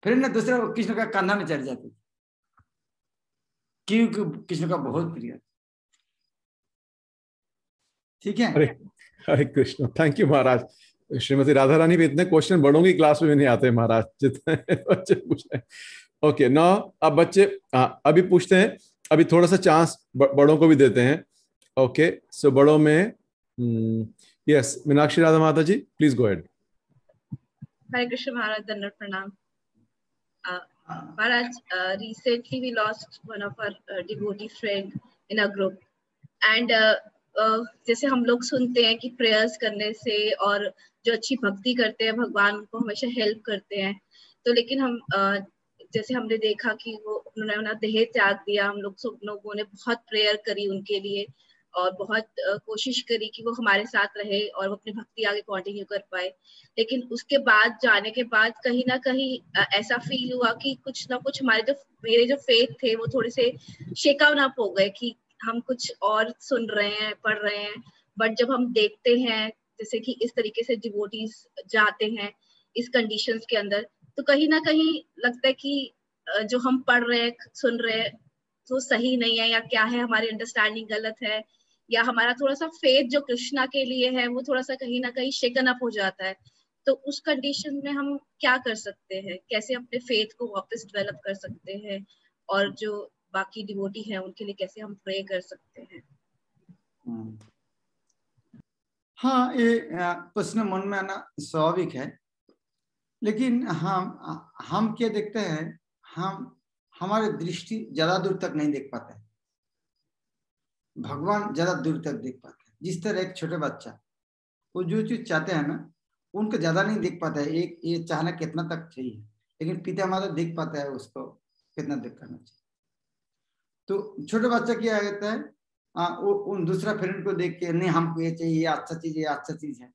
फिर न दूसरा कृष्ण का कंधा में चढ़ जाते थे, क्योंकि कृष्ण का बहुत प्रिय। ठीक है, हरे कृष्ण, थैंक यू महाराज। श्रीमती राधा रानी पे इतने क्वेश्चन बड़ों की क्लास में भी नहीं आते महाराज, जितने बच्चे पूछ रहे हैं। ओके, नाउ अब बच्चे अभी पूछते हैं, अभी थोड़ा सा चांस बड़ों को भी देते हैं। ओके, सो बड़ों में यस, मीनाक्षी राधा माता जी, प्लीज गो अहेड। हरे कृष्ण महाराज, दंडवत प्रणाम महाराज। Recently we lost one of our devotee friend in a group, and जैसे हम लोग सुनते हैं कि प्रेयर्स करने से और जो अच्छी भक्ति करते हैं भगवान को हमेशा हेल्प करते हैं, तो लेकिन हम जैसे हमने देखा कि वो उन्होंने देह त्याग दिया। हम लोग सब लोगों ने बहुत प्रेयर करी उनके लिए और बहुत कोशिश करी कि वो हमारे साथ रहे और वो अपनी भक्ति आगे कंटिन्यू कर पाए, लेकिन उसके बाद जाने के बाद कहीं ना कहीं ऐसा फील हुआ कि कुछ ना कुछ मेरे जो फेथ थे वो थोड़े से शेकआउट अप हो गए कि हम कुछ और सुन रहे हैं, पढ़ रहे हैं, बट जब हम देखते हैं जैसे कि इस तरीके से डिवोटीज जाते हैं इस कंडीशंस के अंदर, तो कहीं ना कहीं लगता है कि जो हम पढ़ रहे हैं, सुन रहे हैं, तो सही नहीं है या क्या है, हमारी अंडरस्टैंडिंग गलत है या हमारा थोड़ा सा फेथ जो कृष्णा के लिए है वो थोड़ा सा कहीं ना कहीं शेकन अप हो जाता है, तो उस कंडीशन में हम क्या कर सकते हैं, कैसे अपने फेथ को वापस डेवलप कर सकते हैं, और जो बाकी डिवोटी हैं उनके लिए कैसे हम प्रे कर सकते हैं? हाँ, ये प्रश्न मन में आना स्वाभाविक है, लेकिन हम क्या देखते हैं, हम हमारे दृष्टि ज्यादा दूर तक नहीं देख पाते, भगवान ज्यादा दूर तक देख पाते हैं। जिस तरह एक छोटे बच्चा वो जो चीज चाहते हैं ना, उनको ज्यादा नहीं देख पाता है, एक ये चाहना कितना तक चाहिए, लेकिन पिता माता देख पाता है उसको कितना देख करना चाहिए। तो छोटे बच्चा क्या कहता है, वो उन दूसरा फ्रेंड को देख के नहीं हमको ये चाहिए, ये अच्छा चीज, ये अच्छा चीज है,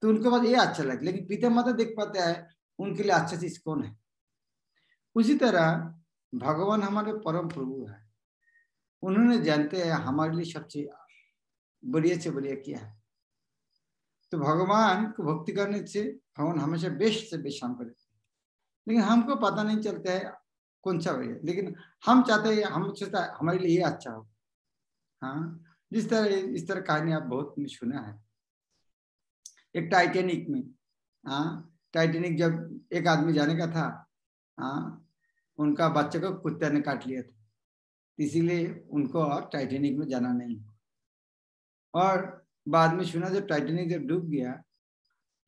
तो उनके बाद ये अच्छा लगे, लेकिन पिता माता देख पाता है उनके लिए अच्छा चीज कौन है। उसी तरह भगवान हमारे परम प्रभु है, उन्होंने जानते हैं हमारे लिए सबसे बढ़िया से बढ़िया क्या है। तो भगवान को भक्ति करने से भगवान हमेशा बेस्ट से बेस्ट हम करते हैं, लेकिन हमको पता नहीं चलता है कौन सा बढ़िया, लेकिन हम चाहते हैं, हम सोचता है हमारे लिए ये अच्छा हो। हाँ, इस तरह कहानी आप बहुत सुना है। एक टाइटैनिक में, टाइटैनिक जब एक आदमी जाने का था, उनका बच्चे को कुत्ते ने काट लिया था, इसीलिए उनको और टाइटैनिक में जाना नहीं। और बाद में सुना जब टाइटैनिक जब डूब गया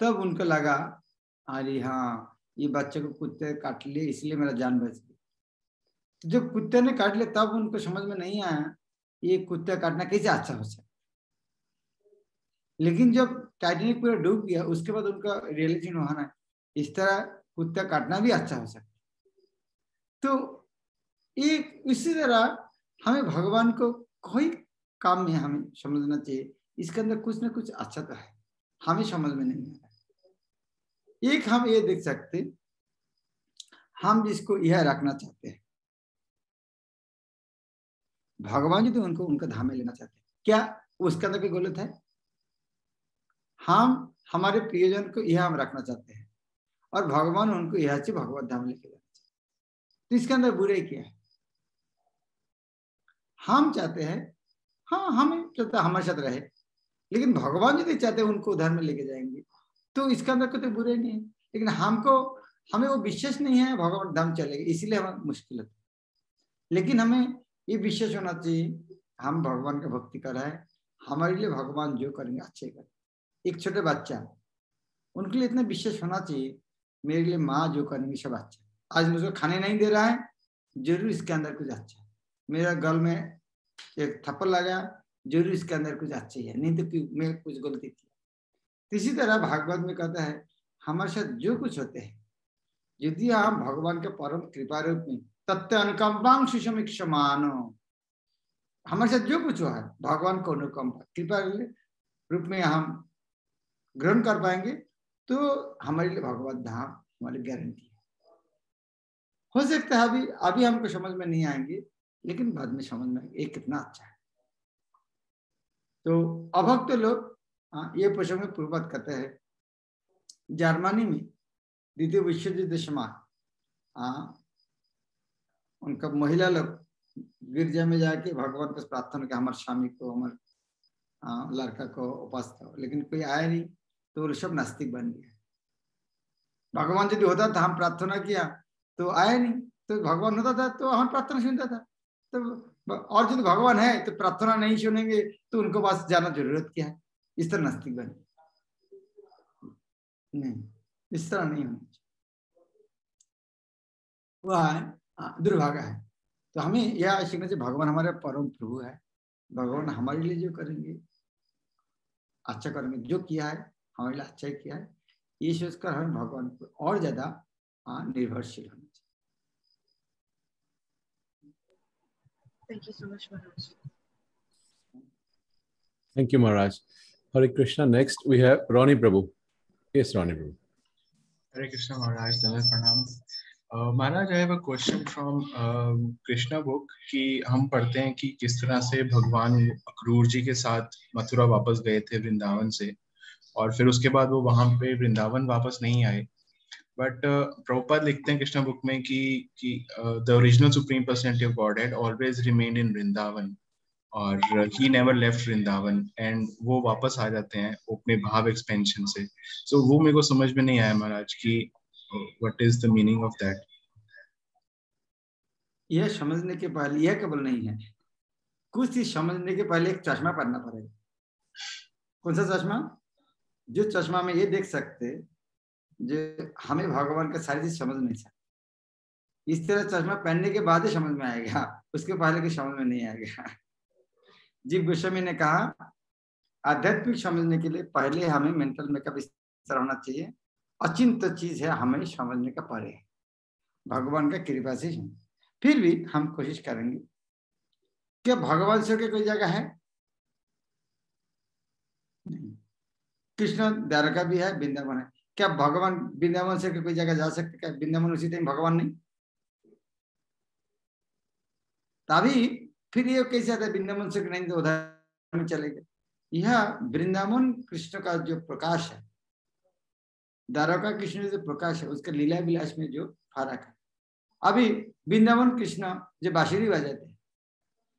तब उनको लगा अरे हाँ, ये बच्चे को कुत्ते काट लिए इसलिए मेरा जान बच गया। तो जब कुत्ते ने काट लिया तब उनको समझ में नहीं आया ये कुत्ता काटना कैसे अच्छा हो सकता। लेकिन जब टाइटैनिक पूरा डूब गया उसके बाद उनका रियलाइजेशन हुआ ना, इस तरह कुत्ता काटना भी अच्छा हो सकता। तो एक इसी तरह हमें भगवान को कोई काम में हमें समझना चाहिए, इसके अंदर कुछ ना कुछ अच्छा तो है, हमें समझ में नहीं आ रहा। एक हम ये देख सकते, हम जिसको यह रखना चाहते हैं, भगवान जी तो उनको उनका धाम में लेना चाहते हैं, क्या उसके अंदर कोई गलत है? हम हमारे प्रियजन को यह हम रखना चाहते हैं और भगवान उनको यह से भगवत धाम लेके जाना चाहते हैं, तो इसके अंदर बुराई क्या है? हम चाहते हैं, हाँ हमें चाहता हमारे साथ रहे, लेकिन भगवान जी चाहते हैं उनको उधर में लेके जाएंगे, तो इसके अंदर कोई बुराई नहीं है। लेकिन हमें वो विश्वास नहीं है भगवान धाम चलेगा, इसीलिए हमें मुश्किल होती है। लेकिन हमें ये विश्वास होना चाहिए हम भगवान का भक्ति कर रहे हैं, हमारे लिए भगवान जो करेंगे अच्छे करेंगे। एक छोटे बच्चा, उनके लिए इतना विश्वास होना चाहिए मेरे लिए माँ जो करेंगे सब अच्छा। आज मुझे खाने नहीं दे रहा है, जरूर इसके अंदर कुछ अच्छा है। मेरा गल में एक थप्पड़ लगा, जरूर इसके अंदर कुछ अच्छा ही है, नहीं तो मैं कुछ गलती की। इसी तरह भागवत में कहता है हमारे साथ जो कुछ होते हैं, यदि हम भगवान के परम कृपा रूप में तत्व अनुकंपां सुषमीक्षमानो, हमारे साथ जो कुछ हुआ है भगवान को अनुकंपा कृपा रूप में हम ग्रहण कर पाएंगे, तो हमारे लिए भगवत धाम हमारी गारंटी है। हो सकता है अभी हमको समझ में नहीं आएंगे, लेकिन बाद में समझ में आएंगे ये कितना अच्छा है। तो अभक्त लोग ये प्रसंग में पूर्ववत करते हैं, जर्मनी में द्वितीय विश्व युद्ध समय उनका महिला लोग गिरजा में जाके भगवान को प्रार्थना किया हमारे स्वामी को, हमारे लड़का को उपास था, लेकिन कोई आया नहीं, तो वो सब नास्तिक बन गया। भगवान यदि होता था हम प्रार्थना किया तो आया नहीं, तो भगवान होता था तो हम प्रार्थना सुनता था। तो और यदि भगवान है तो प्रार्थना नहीं सुनेंगे तो उनको पास जाना जरूरत क्या है? इस तरह नास्तिक बन नहीं, इस तरह नहीं होना चाहिए, वह दुर्भाग्य है। तो हमें यह सीखना चाहिए भगवान हमारे परम प्रभु है, भगवान हमारे लिए जो करेंगे अच्छा करेंगे, जो किया है हमारे लिए अच्छा ही किया है, ये सोचकर हमें भगवान पर और ज्यादा निर्भरशील होना चाहिए। Thank you so much, Maharaj. Thank you, Maharaj. Hare Krishna. Next, we have Ronnie Prabhu. Yes, Ronnie Prabhu. Hare Krishna, Maharaj. Dandavat Pranam. Maharaj, I have a question from Krishna book कि हम पढ़ते हैं कि किस तरह से भगवान अक्रूर जी के साथ मथुरा वापस गए थे वृंदावन से, और फिर उसके बाद वो वहां पे वृंदावन वापस नहीं आए। बट प्रभुपाद लिखते हैं कृष्णा बुक में कि the original supreme personality of God had always remained in Vrindavan, और he never left Vrindavan, and वो वापस आ जाते हैं अपने भाव एक्सपेंशन से। सो वो मेरे को समझ में नहीं आया महाराज कि what is the meaning of that. यह समझने के पहले, यह केवल नहीं है, कुछ चीज समझने के पहले एक चश्मा पहनना पड़ेगा। कौन सा चश्मा? जो चश्मा में ये देख सकते जो हमें भगवान का सारी चीज समझ नहीं सकते, इस तरह चश्मा पहनने के बाद ही समझ में आएगा, उसके पहले की समझ में नहीं आएगा। जीव गोस्वामी ने कहा आध्यात्मिक समझने के लिए पहले हमें मेंटल मेकअप इस तरह होना चाहिए, अचिंत चीज है, हमें समझने का पड़े, भगवान का कृपा से। फिर भी हम कोशिश करेंगे। क्या भगवान से कोई जगह है? नहीं। कृष्ण द्वारका भी है, वृंदावन है। क्या भगवान वृंदावन से कोई जगह जा सकते? क्या वृंदावन उसी टाइम भगवान नहीं? तभी फिर ये कैसे आता है वृंदावन से नहीं तो उधर में चले गए। यह वृंदावन कृष्ण का जो प्रकाश है, द्वारका कृष्ण जो प्रकाश है, उसका लीला विलास में जो फर्क है। अभी वृंदावन कृष्ण जो बांसुरी बजाते हैं,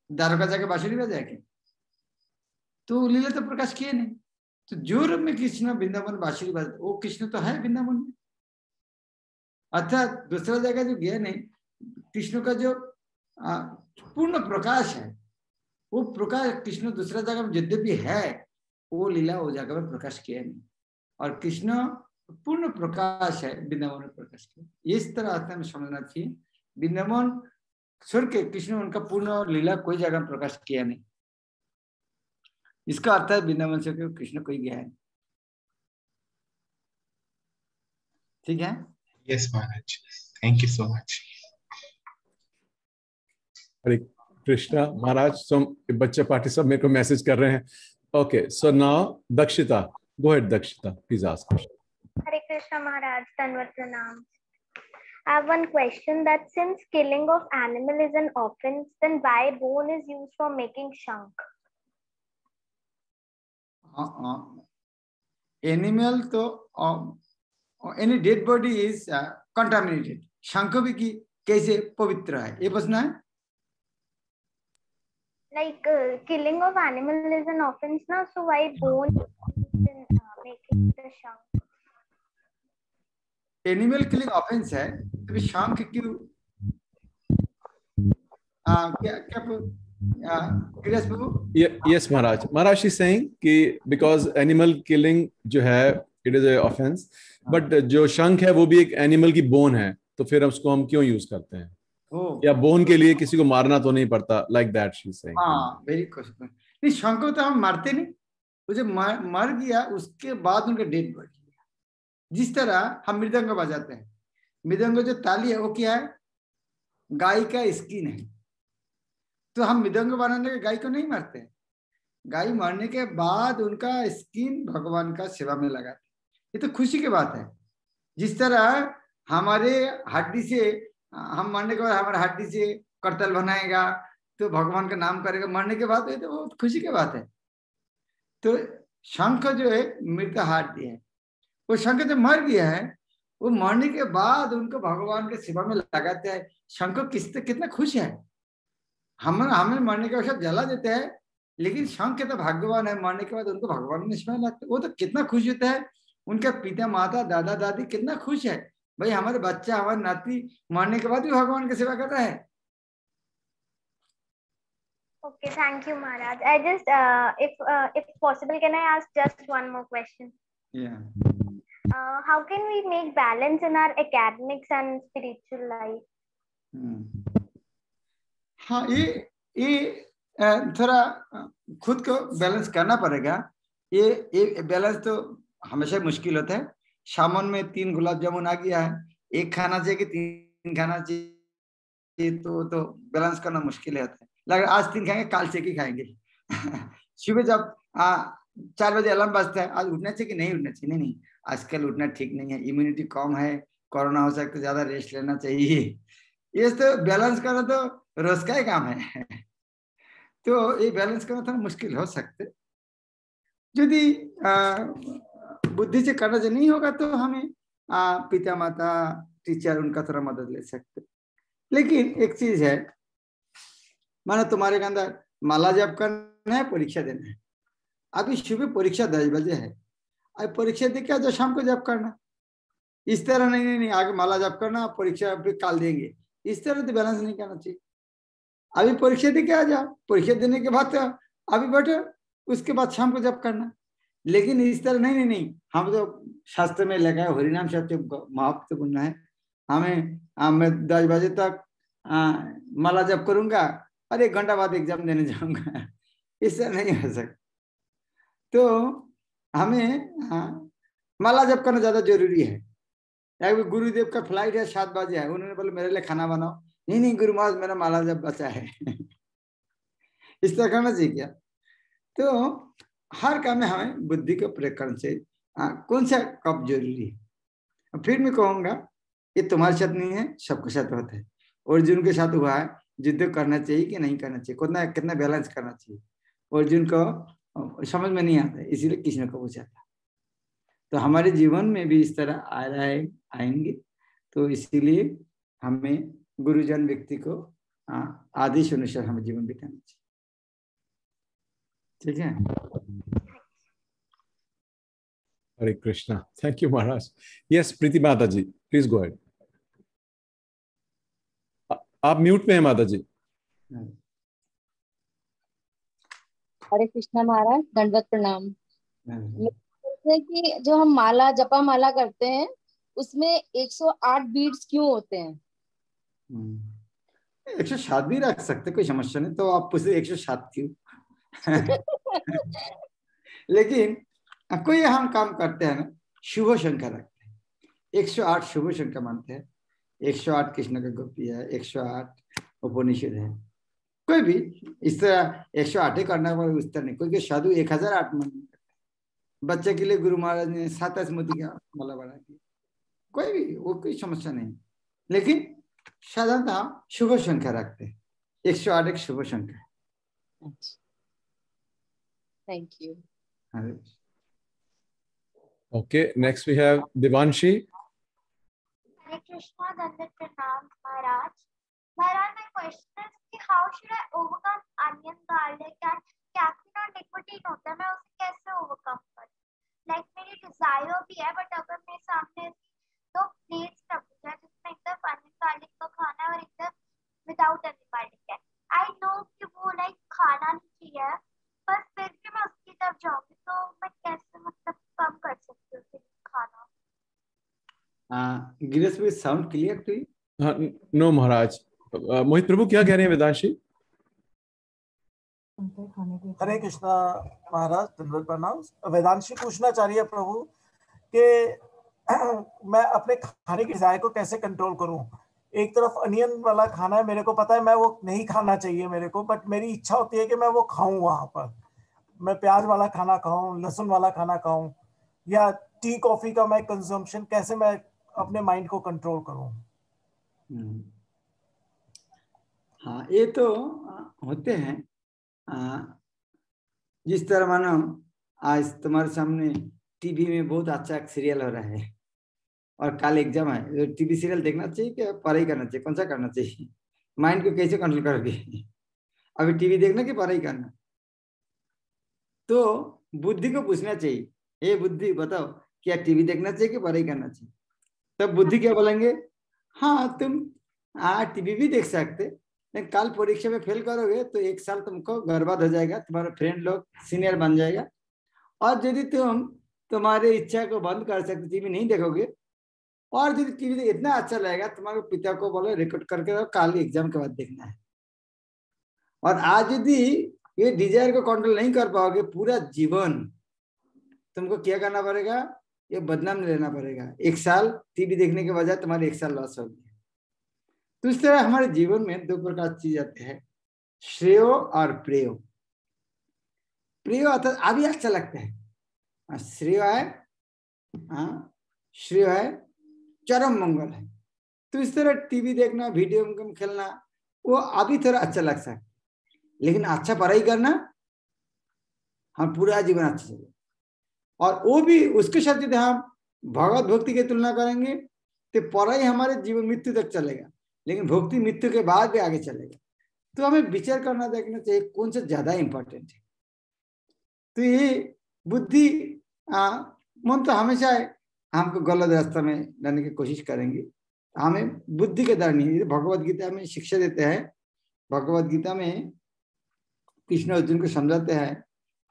द्वारका जाके बांसुरी बजाएंगे तो लीला तो प्रकाश किए नहीं। तो जो रूप में कृष्ण वृंदावन बांसुरी बजाते वो कृष्ण तो है वृंदावन में, अर्थात दूसरा जगह जो गया नहीं। कृष्ण का जो पूर्ण प्रकाश है, वो प्रकाश कृष्ण दूसरा जगह में यद्यपि है, वो लीला वो जगह में प्रकाश किया नहीं। और कृष्ण पूर्ण प्रकाश है, वृंदावन में प्रकाश किया। इस तरह अर्थ में समझना चाहिए। वृंदावन छोड़ के कृष्ण उनका पूर्ण लीला कोई जगह में प्रकाश किया नहीं। इसका अर्थ है वृंदावन से कृष्ण कोई गया है। ठीक है? Yes Maharaj, thank you so much. Hare Krishna Maharaj. बच्चे पार्टी सब मेरे को मैसेज कर रहे हैं। Okay, so now Dakshita, go ahead Dakshita, please ask. Hare Krishna Maharaj, Tanvat Pranam. I have one question, that since killing of animal is an offense, then why bone is used for making shank? Animal तो any dead body is contaminated. शंख भी की कैसे पवित्र है, ये पूछना है? Like killing of animal is an offense now, so why bone is used in making the shank? Animal killing offence है तो शंख क्यों? Yes Maharaj, Maharaj is saying कि because animal killing जो है it is a offense, but जो शंख है वो भी एक एनिमल की बोन है, तो फिर उसको हम क्यों यूज करते हैं? या बोन के लिए किसी को मारना तो नहीं पड़ता, like that she is saying. हाँ, वेरी क्वेश्चन। नहीं, शंख को तो हम मारते नहीं, वो जो मर गया उसके बाद उनका डेड बॉडी। जिस तरह हम मृदंग बजाते हैं, मृदंग जो ताली है वो क्या है? गाय का स्किन है। तो हम मृदंग बनाने के गाय को नहीं मारते, गाय मरने के बाद उनका स्किन भगवान का सेवा में लगाते। ये तो खुशी की बात है। जिस तरह हमारे हड्डी से, हम मरने के बाद हमारे हड्डी से करतल बनाएगा तो भगवान का नाम करेगा मरने के बाद, ये तो बहुत खुशी की बात है। तो शंख जो है मृत हड्डी है, वो शंख जब मर गया है, वो मरने के बाद उनको भगवान के सेवा में लगाते हैं। शंख कितना खुश है। हमें मरने के बाद जला देते हैं, लेकिन शंख तो भगवान है, मरने के बाद उनको भगवान में सेवा लगता है। वो तो कितना खुश होता है। उनके पिता माता दादा दादी कितना खुश है, भाई हमारे बच्चा हमारे नाती मरने के बाद भी भगवान की सेवा कर रहा है। Okay, thank you Maharaj. I just if possible, can I ask just one more question? Yeah. How can we make balance in our academics and spiritual life? हाँ, ये थोड़ा खुद को बैलेंस करना पड़ेगा। ये बैलेंस तो हमेशा मुश्किल होता है। सामान में 3 गुलाब जामुन आ गया है, एक खाना चाहिए कि 3 खाना चाहिए, तो बैलेंस करना मुश्किल होता है। लग आज 3 खाएंगे, काल से ही खाएंगे। सुबह जब 4 बजे अलार्म बजता है, आज उठना चाहिए कि नहीं उठना चाहिए? नहीं, आजकल उठना ठीक नहीं है, इम्यूनिटी कम है, कोरोना हो सकता है, ज्यादा रेस्ट लेना चाहिए। ये तो बैलेंस करना तो रोज का ही काम है। तो ये बैलेंस करना थोड़ा मुश्किल हो सकते। यदि बुद्धि से करना जो नहीं होगा तो हमें पिता माता टीचर उनका थोड़ा मदद ले सकते। लेकिन एक चीज है, मानो तुम्हारे के अंदर माला जप करना है, परीक्षा देना है। अभी सुबह परीक्षा 10 बजे है, अब परीक्षा दे के जो शाम को जप करना, इस तरह नहीं आगे माला जप करना, परीक्षा भी काल देंगे, इस तरह तो बैलेंस नहीं करना चाहिए। अभी परीक्षा दे के आ जाओ, परीक्षा देने के बाद अभी बैठो, उसके बाद शाम को जप करना। लेकिन इस तरह नहीं, हम तो शास्त्र में लगा है हरिनाम सत्य महत्वपूर्ण है, मैं 10 बजे तक माला जप करूंगा और 1 घंटा बाद एग्जाम देने जाऊंगा, इससे नहीं हो सकता। तो हमें माला जप करना ज्यादा जरूरी है। गुरुदेव का फ्लाइट है 7 बजे है, उन्होंने बोला मेरे लिए खाना बनाओ, नहीं गुरु महाराज मेरा माला जप बचा है इस तरह करना चाहिए क्या? तो हर काम में हमें बुद्धि को प्रयोग करना चाहिए, कौन सा कब जरूरी है। फिर मैं कहूंगा ये तुम्हारे साथ नहीं है, सबके साथ होता है। अर्जुन के साथ हुआ है, युद्ध करना चाहिए कि नहीं करना चाहिए, कितना बैलेंस करना चाहिए, अर्जुन को समझ में नहीं आता है, इसीलिए कृष्ण को पूछा था। तो हमारे जीवन में भी इस तरह आ रहा है, आएंगे। तो इसीलिए हमें गुरुजन व्यक्ति को आदेश अनुसार हमें जीवन बिताना चाहिए। ठीक है। Hare Krishna, thank you Maharaj. Yes Preeti माता जी, प्लीज गो अहेड। आप म्यूट में हैं माता जी। हरे कृष्णा महाराज, दंडवत प्रणाम। कि जो हम माला जपा माला करते हैं उसमें 108 बीड्स क्यों होते हैं? 107 भी रख सकते, कोई समस्या नहीं। तो आप पूछते 107 क्यों लेकिन कोई हम काम करते हैं ना, शुभ संख्या रखते हैं, 108 शुभ संख्या मानते हैं। 108 कृष्ण का गोपी है, 108 उपनिषद है। कोई भी इस तरह 108 ही करना पड़े, उस तरह नहीं। कोई साधु 1008 मान, बच्चे के लिए गुरु महाराज ने 27 मोती का माला बना दिया, कोई भी वो कोई समस्या नहीं। लेकिन साधारणतः शुभ संख्या रखते हैं, 108 एक शुभ संख्या है। Thank you. Okay, next we have Devanshi. Hare Krishna, Dandat Pranam, Maharaj. Maharaj, my question is how should I overcome onion, garlic and caffeine और nicotine होता है, मैं उसे कैसे overcome करूँ? Like मेरी desire भी है, but अगर मेरे सामने 2 plates रखी जाए जिसमें एकदम onion garlic का खाना और एकदम without onion garlic है, I know कि वो like खाना नहीं चाहिए, पर फिर भी मैं उसकी तरफ जाऊंगी, तो मैं कैसे मतलब कम कर सकती हूँ खाना? गिरीश भाई, sound clear to you? No Maharaj. Mohit प्रभु क्या कह रहे हैं वेदांशी? हरे कृष्णा महाराज, दंडवत प्रणाम। वेदांशी पूछना चाह रही है प्रभु कि मैं अपने खाने की डिजायर को कैसे कंट्रोल करूं। एक तरफ अनियन वाला खाना है, मेरे को पता है मैं वो नहीं खाना चाहिए मेरे को, बट मेरी इच्छा होती है कि मैं वो खाऊं। वहां पर मैं प्याज वाला खाना खाऊं, लहसुन वाला खाना खाऊं, या टी कॉफी का मैं कंजम्पशन, कैसे मैं अपने माइंड को कंट्रोल करूं? हाँ, ये तो होते हैं। जिस तरह मानो आज तुम्हारे सामने टीवी में बहुत अच्छा एक सीरियल हो रहा है और कल एग्जाम है, टीवी सीरियल देखना चाहिए क्या पढ़ाई करना चाहिए? कौन सा करना चाहिए? माइंड को कैसे कंट्रोल करोगे? अभी टीवी देखना कि पढ़ाई करना? तो बुद्धि को पूछना चाहिए, ए बुद्धि बताओ क्या टीवी देखना चाहिए कि पढ़ाई करना चाहिए? तब बुद्धि क्या बोलेंगे, हाँ तुम टीवी भी देख सकते, लेकिन कल परीक्षा में फेल करोगे तो 1 साल तुमको बर्बाद हो जाएगा, तुम्हारे फ्रेंड लोग सीनियर बन जाएगा। और यदि तुम तुम्हारे इच्छा को बंद कर सकते, टीवी नहीं देखोगे, और यदि टीवी इतना अच्छा लगेगा, तुम्हारे पिता को बोलो रिकॉर्ड करके रखो, कल एग्जाम के बाद देखना है। और आज यदि ये डिजायर को कंट्रोल नहीं कर पाओगे, पूरा जीवन तुमको क्या करना पड़ेगा? ये बदनाम लेना पड़ेगा। 1 साल टीवी देखने के बजाय तुम्हारे 1 साल लॉस हो गया। तो इस तरह हमारे जीवन में 2 प्रकार की चीज आते हैं, श्रेय और प्रेय। प्रेय अर्थात अभी अच्छा लगता है, श्रेय है, श्रेय है, चरम मंगल है। तो इस तरह टीवी देखना, वीडियो गेम खेलना, वो अभी थोड़ा अच्छा लग सकता है, लेकिन अच्छा पढ़ाई करना हम पूरा जीवन अच्छा चलेगा। और वो भी उसके साथ यदि हम भगवत भक्ति की तुलना करेंगे तो पढ़ाई हमारे जीवन मृत्यु तक चलेगा, लेकिन भक्ति मृत्यु के बाद भी आगे चलेगा। तो हमें विचार करना देखना चाहिए कौन सा ज्यादा इंपॉर्टेंट है। तो ये बुद्धि मन तो हमेशा हमको गलत रास्ता में लाने की कोशिश करेंगे। हमें बुद्धि के द्वारा नहीं, भगवत गीता में शिक्षा देते हैं। भगवत गीता में कृष्ण अर्जुन को समझाते हैं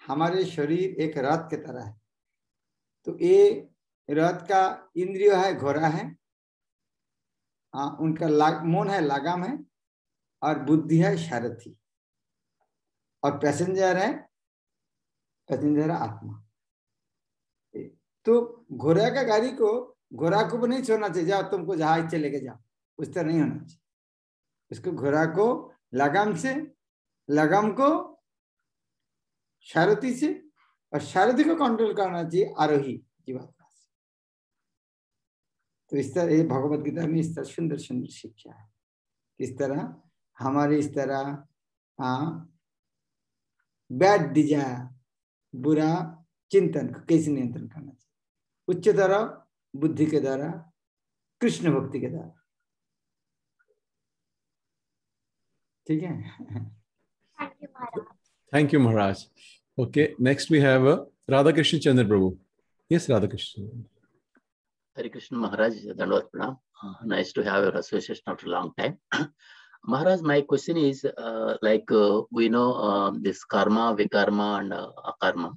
हमारे शरीर एक रथ के तरह है। तो ये रथ का इंद्रिय है घोड़ा है, उनका मन है लगाम है, और बुद्धि है सारथी, और पैसेंजर है आत्मा। तो घोड़ा का गाड़ी को घोड़ा को भी नहीं छोड़ना चाहिए, जाओ तुमको जहां इच्छा लेके जाओ, उस तरह नहीं होना चाहिए। इसको घोड़ा को लगाम से, लगाम को सारथी से, और सारथी को कंट्रोल करना चाहिए आरोही जीवात्मा से। तो इस तरह ये भगवत गीता में इस तरह सुंदर सुंदर शिक्षा है। किस तरह हमारे इस तरह बैड डिजायर, बुरा चिंतन को कैसे नियंत्रण करना चाहिए, उच्च तरह बुद्धि के द्वारा, कृष्ण भक्ति के द्वारा। ठीक है। Thank you, Maharaj. Okay, next we have Radhakrishna Chandra Prabhu. Yes, Radhakrishna. Hare Krishna Maharaj, Dandavat Pranam. Nice to have your association after a long time. Maharaj, my question is we know this karma, vikarma, and akarma,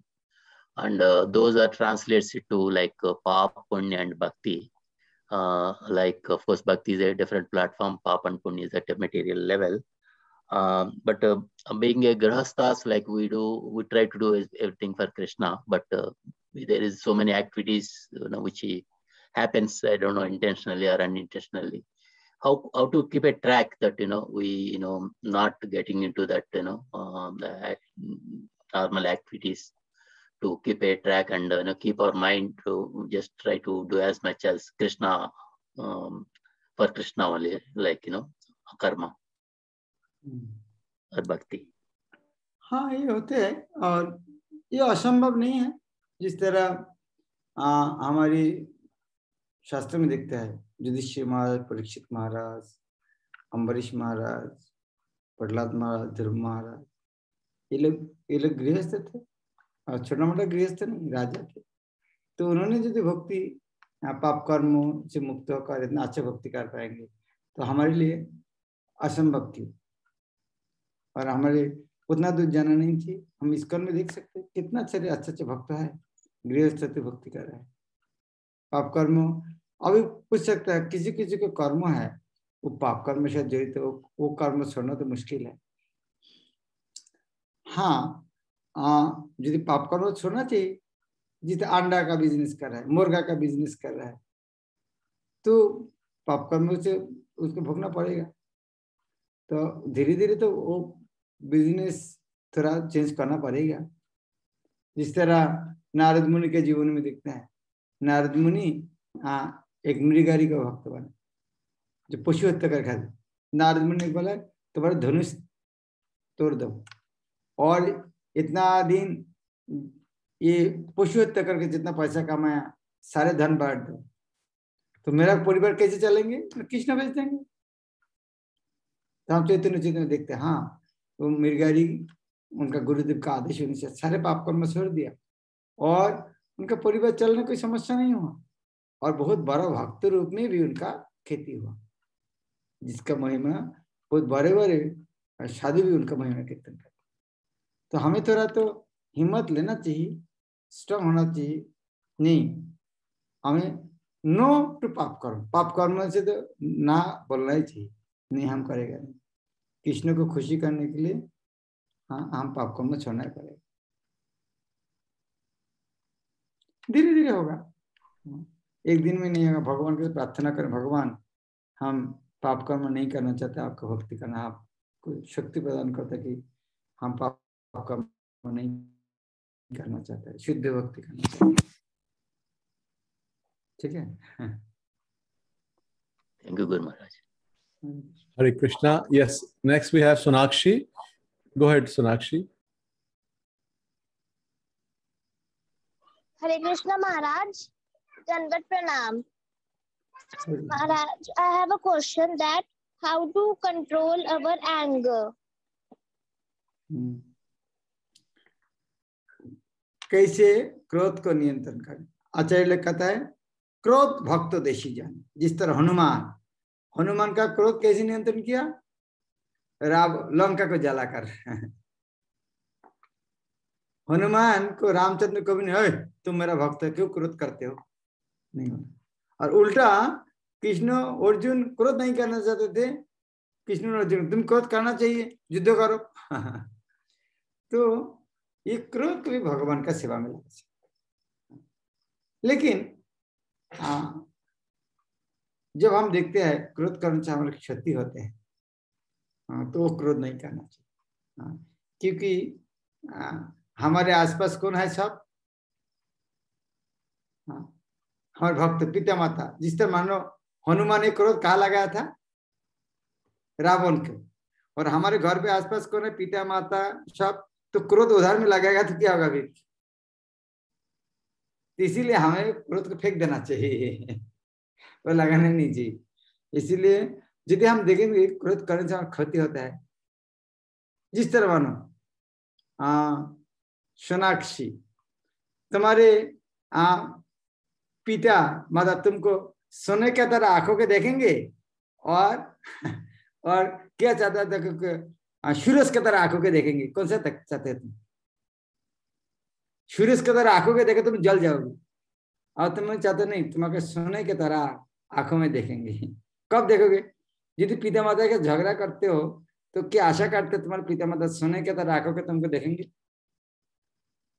and those are translates to like pap, punya, and bhakti. Of course, bhakti is a different platform, pap and punya is at a material level. But being a grahasthas, like we try to do everything for Krishna, but there is so many activities which happens, I don't know, intentionally or unintentionally. How to keep a track that we not getting into that the normal activities, to keep a track and keep our mind to just try to do as much as Krishna, for Krishna only, like karma और भक्ति। हाँ, ये होते हैं और ये असंभव नहीं है। जिस तरह हमारी शास्त्र में देखता है, युधिष्ठिर महाराज, परीक्षित महाराज, अम्बरीश महाराज, प्रहलाद महाराज, ध्रुव महाराज, ये लोग गृहस्थ थे और छोटा मोटा गृहस्थ नहीं, राजा थे। तो उन्होंने यदि भक्ति पाप कर्मों से मुक्त होकर इतना अच्छा भक्ति कर पाएंगे तो हमारे लिए असंभव थी, और हमारे उतना दूर जाना नहीं चाहिए। हम इस्कॉन में देख सकते हैं कितना अच्छे भक्त है, गृहस्थ भक्ति कर रहा है। पाप कर्म अभी पूछ सकता है, किसी किसी को कर्म है वो पाप कर्म से जड़ित, वो कर्म छोड़ना तो मुश्किल है। हाँ, यदि पाप कर्म छोड़ना चाहिए, जिसे अंडा का बिजनेस कर रहा है, मुर्गा का बिजनेस कर रहा है, तो पाप कर्म से उसको भोगना पड़ेगा। तो धीरे धीरे तो वो बिजनेस थोड़ा चेंज करना पड़ेगा। जिस तरह नारद मुनि के जीवन में देखते हैं, नारद मुनि एक मृगारी का भक्त बने जो पशु हत्या कर खाते। नारद मुनि ने बोला तुम्हारा धनुष तोड़ दो और इतना दिन ये पशु हत्या करके जितना पैसा कमाया सारे धन बांट दो, तो मेरा परिवार कैसे चलेंगे? कृष्ण भेज देंगे। तो हम चैतन्य चैतन्य देखते हैं, हाँ, तो मृगारी उनका गुरुदेव का आदेश होने से सारे पाप कर्म छोड़ दिया और उनका परिवार चलने कोई समस्या नहीं हुआ, और बहुत बड़ा भक्त रूप में भी उनका खेती हुआ, जिसका महिमा बहुत बड़े बड़े साधु भी उनका महिमा कीर्तन करते। तो हमें थोड़ा तो हिम्मत लेना चाहिए, स्ट्रांग होना चाहिए। नहीं, हमें नो टू पाप कर्म, पाप कर्म से तो ना बोलना ही चाहिए, नहीं हम करेगा नहीं। कृष्ण को खुशी करने के लिए हाँ, हम पाप कर्म छोड़ना पड़ेगा। धीरे धीरे होगा, एक दिन में नहीं होगा। भगवान को प्रार्थना करें, भगवान हम पाप कर्म नहीं करना चाहते, आपको भक्ति करना, आपको शक्ति प्रदान करता कि हम पाप कर्म नहीं करना चाहते, शुद्ध भक्ति करना चाहते। ठीक है। Thank you Guru Maharaj. Hare Krishna. Yes, next we have Sonakshi. Go ahead, Sonakshi. Hare Krishna Maharaj, Dandavat Pranam. Maharaj, I have a question that how to control our anger. कैसे क्रोध को नियंत्रण करें। आचार्य कहता है क्रोध भक्त देशी जान। जिस तरह हनुमान का क्रोध कैसे नियंत्रण किया, लंका को जलाकर। हनुमान को रामचंद्र कभी नहीं, तुम मेरा भक्त है क्यों क्रोध करते हो, नहीं। और उल्टा कृष्ण अर्जुन क्रोध नहीं करना चाहते थे, कृष्ण और अर्जुन तुम क्रोध करना चाहिए, युद्ध करो। तो ये क्रोध को भी भगवान का सेवा में लगा सकते। लेकिन जब हम देखते हैं क्रोध करने से हमारी क्षति होते हैं, तो वो क्रोध नहीं करना चाहिए। क्योंकि हमारे आसपास कौन है सब, हमारे भक्त पिता माता। जिस तरह मानो हनुमान ने क्रोध कहाँ लगाया था, रावण को। और हमारे घर पे आसपास कौन है, पिता माता सब। तो क्रोध उधार में लगाएगा तो क्या होगा फिर। इसीलिए हमें क्रोध को फेंक देना चाहिए, वो लगाना नहीं चाहिए। इसीलिए यदि हम देखेंगे क्रोध करने से क्षति होता है। जिस तरह मानो सोनाक्षी, तुम्हारे पिता माता तुमको सोने के तरह आंखों के देखेंगे और क्या चाहता था, सूरज की तरह आंखों के देखेंगे। कौन सा चाहते हैं तुम? सूरज की तरह आंखों के देखे तुम जल जाओगे, और तुम चाहते नहीं, तुम्हारे सोने की तरह आंखों में देखेंगे। कब देखोगे? यदि पिता माता का झगड़ा करते हो तो क्या आशा करते तुम्हारे पिता माता सोने की तरह आंखों के तुमको देखेंगे?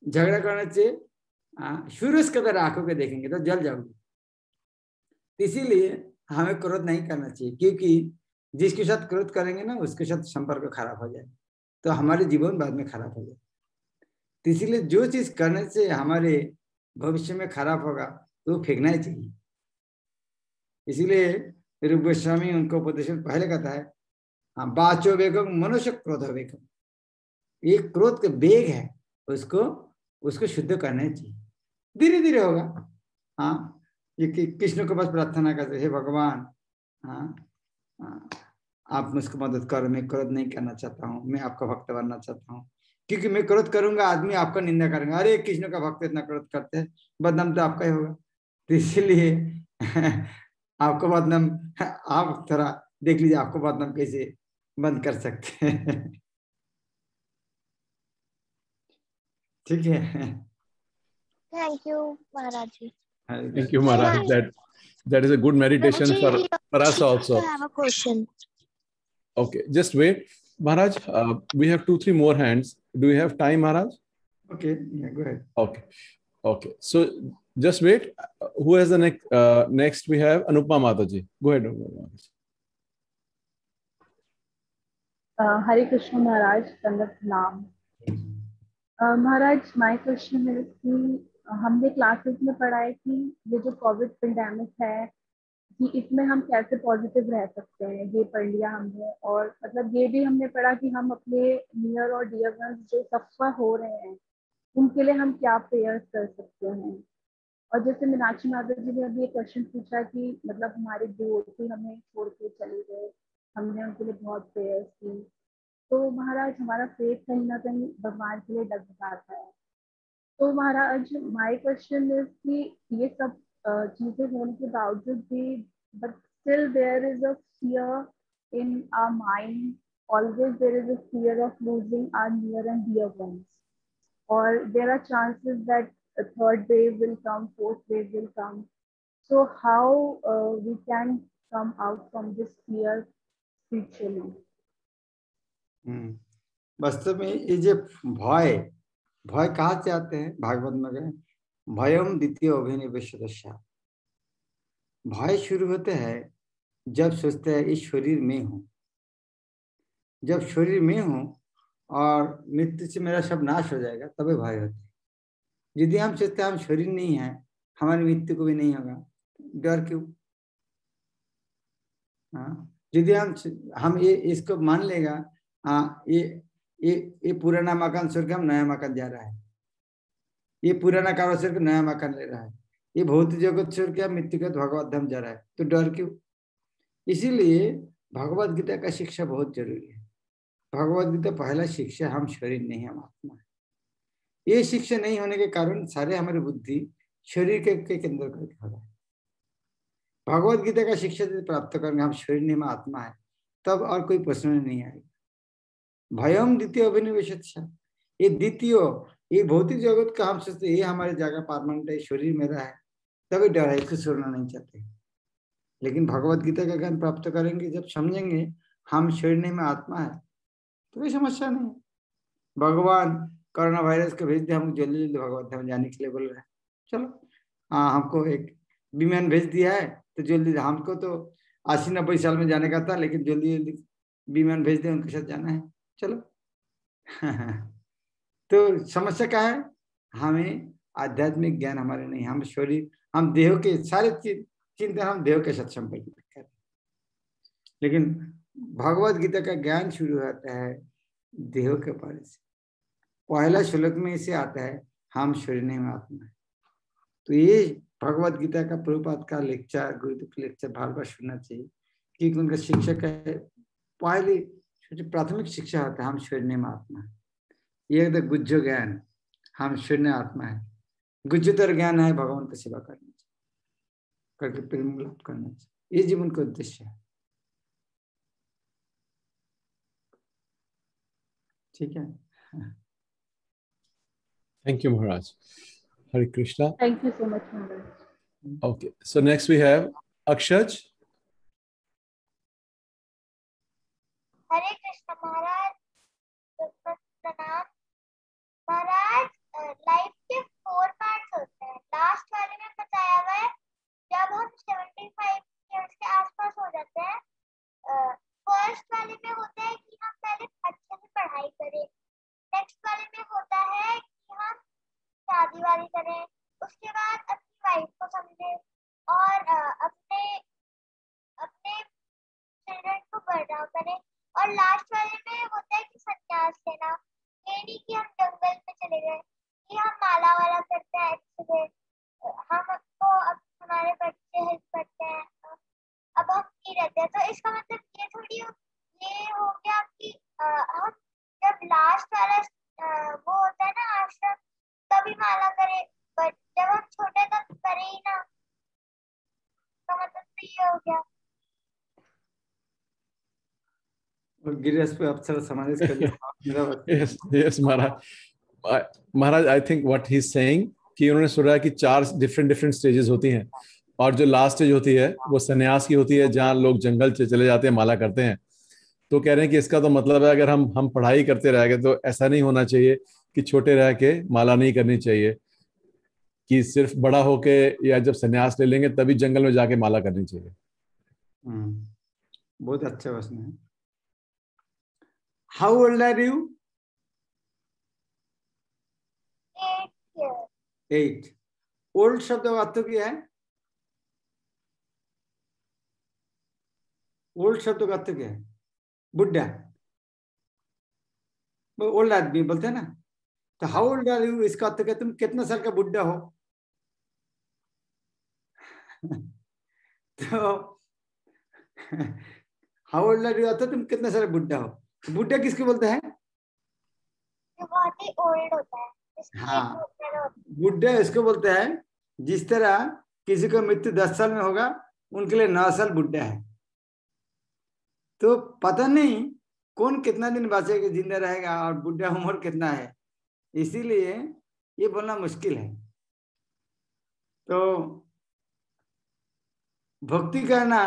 झगड़ा करने से सूरज की तरह आंखों के देखेंगे तो जल जाओगे। इसीलिए हमें क्रोध नहीं करना चाहिए, क्योंकि जिसके साथ क्रोध करेंगे ना उसके साथ संपर्क खराब हो जाए तो हमारे जीवन बाद में खराब हो जाए। तो इसीलिए जो चीज करने से हमारे भविष्य में खराब होगा तो फेंकना ही चाहिए। इसीलिए रूप गोस्वामी उनको उपदेश पहले कहता है, बाचो वेगम मनुष्य क्रोध वेगम। ये क्रोध का वेग है, उसको शुद्ध करना चाहिए। धीरे धीरे होगा। ये कृष्ण के पास प्रार्थना करते, हे भगवान आप मुझको मदद करो, मैं क्रोध नहीं करना चाहता हूँ, मैं आपका भक्त बनना चाहता हूँ। क्योंकि मैं क्रोध करूंगा आदमी आपका निंदा करेंगे, अरे कृष्ण का भक्त इतना क्रोध करते हैं, बदनाम तो आपका ही होगा। तो इसीलिए आपको बदनाम, आप थोड़ा देख लीजिए आपको बदनाम कैसे बंद कर सकते हैं। ठीक है। Thank you Maharaj ji. Thank you, Maharaj. That is a good meditation for us also. I have a question. Okay, just wait, Maharaj. We have 2-3 more hands. Do you have time, Maharaj? Okay, yeah, go ahead. Okay. So just wait. Who has the next? Next we have Anupama Mataji. Go ahead, Anupama Mataji. Hare Krishna Maharaj, Tandat Naam. Maharaj, my question is कि हमने classes में पढ़ा है कि ये जो Covid pandemic है कि इसमें हम कैसे पॉजिटिव रह सकते हैं, ये पढ़ लिया हमने। और मतलब ये भी हमने पढ़ा कि हम अपने नियर और डियर वंस जो सफर हो रहे हैं उनके लिए हम क्या प्रेयर्स कर सकते हैं। और जैसे मीनाक्षी माधव जी ने अभी एक क्वेश्चन पूछा कि मतलब हमारे डिवोटी हमें छोड़ के चले गए, हमने उनके लिए बहुत प्रेयर्स की, तो महाराज हमारा फेथ कहीं ना कहीं भगवान के लिए डगमगाता है। तो महाराज माय क्वेश्चन इज कि ये सब चीजें होने के बावजूद भी but still there is a fear in our mind, always there is a fear of losing our near and dear ones, और there are chances that a third wave will come, fourth wave will come. So how we can come out from this fear spiritually? वास्तव में ये जो भय कहाँ से आते हैं? भागवत में गए भयम द्वितीय अभिनिवेश। भय शुरू होते हैं जब सोचते हैं इस शरीर में हूँ। जब शरीर में हूँ और मृत्यु से मेरा सब नाश हो जाएगा तभी भय होते हैं। यदि हम सोचते हैं हम शरीर नहीं है, हमारी मृत्यु को भी नहीं होगा, डर क्यों? यदि हम ये इसको मान लेगा, ये पुराना मकान छोड़ के हम नया मकान जा रहा है, ये पुराना कारोबार छोड़ के नया मकान ले रहा है, ये भौतिक जगत छोड़ के मृत्यु के भगवत धाम जा रहा है, तो डर क्यों? इसीलिए भगवत गीता का शिक्षा बहुत जरूरी है। भगवद गीता पहला शिक्षा, हम शरीर नहीं हम आत्मा है। ये शिक्षा नहीं होने के कारण सारे हमारी बुद्धि शरीर के केंद्र करके हो रहा है। भगवद गीता का शिक्षा प्राप्त करेंगे हम शरीर नहीं हम आत्मा है, तब और कोई प्रश्न नहीं आएगा। भयम द्वितीय अभिनिवेश, ये द्वितीय, ये भौतिक जगत का हम सोचते ये हमारी जगह परमानेंट है, शरीर मेरा है, तभी डर है, इसको छोड़ना नहीं चाहते। लेकिन भगवद गीता का ज्ञान प्राप्त करेंगे, जब समझेंगे हम शरीर नहीं में आत्मा है, तो कोई समस्या नहीं। भगवान कोरोना वायरस को भेज दिया, हम जल्दी जल्दी भगवत धाम जाने के लिए बोल रहे हैं। चलो हाँ, हमको एक विमान भेज दिया है, तो जल्दी, हमको तो 80-90 साल में जाने का था, लेकिन जल्दी जल्दी विमान भेज दिया, उनके साथ जाना है, चलो। तो समस्या क्या है, हमें आध्यात्मिक ज्ञान हमारे नहीं, हम शरीर, हम देह के सारे चिंतन हम देह के साथ संपर्क करते हैं। लेकिन भगवद गीता का ज्ञान शुरू होता है देह के बारे से। पहला श्लोक में इसे आता है हम शरीर नहीं में आत्मा है। तो ये भगवद गीता का प्रभुपाद का लेक्चर, गुरुदेव का लेक्चर बार बार सुनना चाहिए, क्योंकि उनका शिक्षक है, पहली प्राथमिक शिक्षा होता है हम शरीर नहीं में आत्मा है। ये तो गुज्जो ज्ञान, हम शरीर में आत्मा है, गुज्जोतर ज्ञान है भगवान की सेवा करना चाहिए, करके प्रेम लाभ करना चाहिए, ये जीवन का उद्देश्य है। ठीक है। Thank you, Maharaj. Hare Krishna. Thank you so much, Maharaj. Okay, so next we have Akshaj. हरे कृष्ण महाराज, प्रणाम महाराज। लाइफ के 4 पार्ट्स होते हैं। लास्ट वाले में बताया हुआ है जब हम 75 इयर्स के आसपास हो जाते हैं। फर्स्ट वाले में होता है कि हम पहले अच्छे से पढ़ाई करें, नेक्स्ट वाले में होता है कि हम शादी वादी करें, उसके बाद अपनी वाइफ को समझें और अपने चिल्ड्रन को बड़ा करें, और लास्ट वाले में होता है कि संन्यास लेना। ये नहीं कि हम जंगल में चले गए, कि हम माला वाला करते हैं अच्छे से, हमको अब हमारे बच्चे हेल्प करते हैं, अब हम नहीं रहते हैं। तो इसका मतलब ये थोड़ी ये हो गया कि हम जब लास्ट वाला वो होता है ना आश्रम, तभी माला करे, बट जब हम छोटे तब करे ही ना, तो मतलब तो ये हो गया। गिरिराज पे अप्सरा समावेश कर yes Maharaj, I think what he is saying कि उन्होंने सुना कि 4 डिफरेंट स्टेजेस होती हैं, और जो लास्ट स्टेज होती है वो सन्यास की होती है, जहाँ लोग जंगल चले जाते हैं, माला करते हैं। तो कह रहे हैं कि इसका तो मतलब है अगर हम पढ़ाई करते रहेंगे तो ऐसा नहीं होना चाहिए कि छोटे रह के माला नहीं करनी चाहिए, कि सिर्फ बड़ा होके या जब सन्यास ले लेंगे तभी जंगल में जाके माला करनी चाहिए। बहुत अच्छा प्रश्न है। How old are you? 8। Old शब्द का अर्थ क्या है? ओल्ड शब्द का अर्थ क्या है? बुढ़ा, ओल्ड आदमी बोलते हैं ना। तो हाउ ओल्ड आर यू, इसका अर्थ क्या, तुम कितना साल का बुढ़ा हो? तो हाउ ओल्ड आर यू अर्थ तुम कितना साल बुढ़ा हो। बुढ़ा किसको बोलते हैं? बहुत ही ओल्ड होता है। हाँ, बुढ़ा इसको बोलते हैं जिस तरह किसी को मृत्यु 10 साल में होगा, उनके लिए 9 साल बुढ़ा है। तो पता नहीं कौन कितना दिन बचेगा, जिंदा रहेगा, और बुढ़ा उम्र कितना है, इसीलिए ये बोलना मुश्किल है। तो भक्ति करना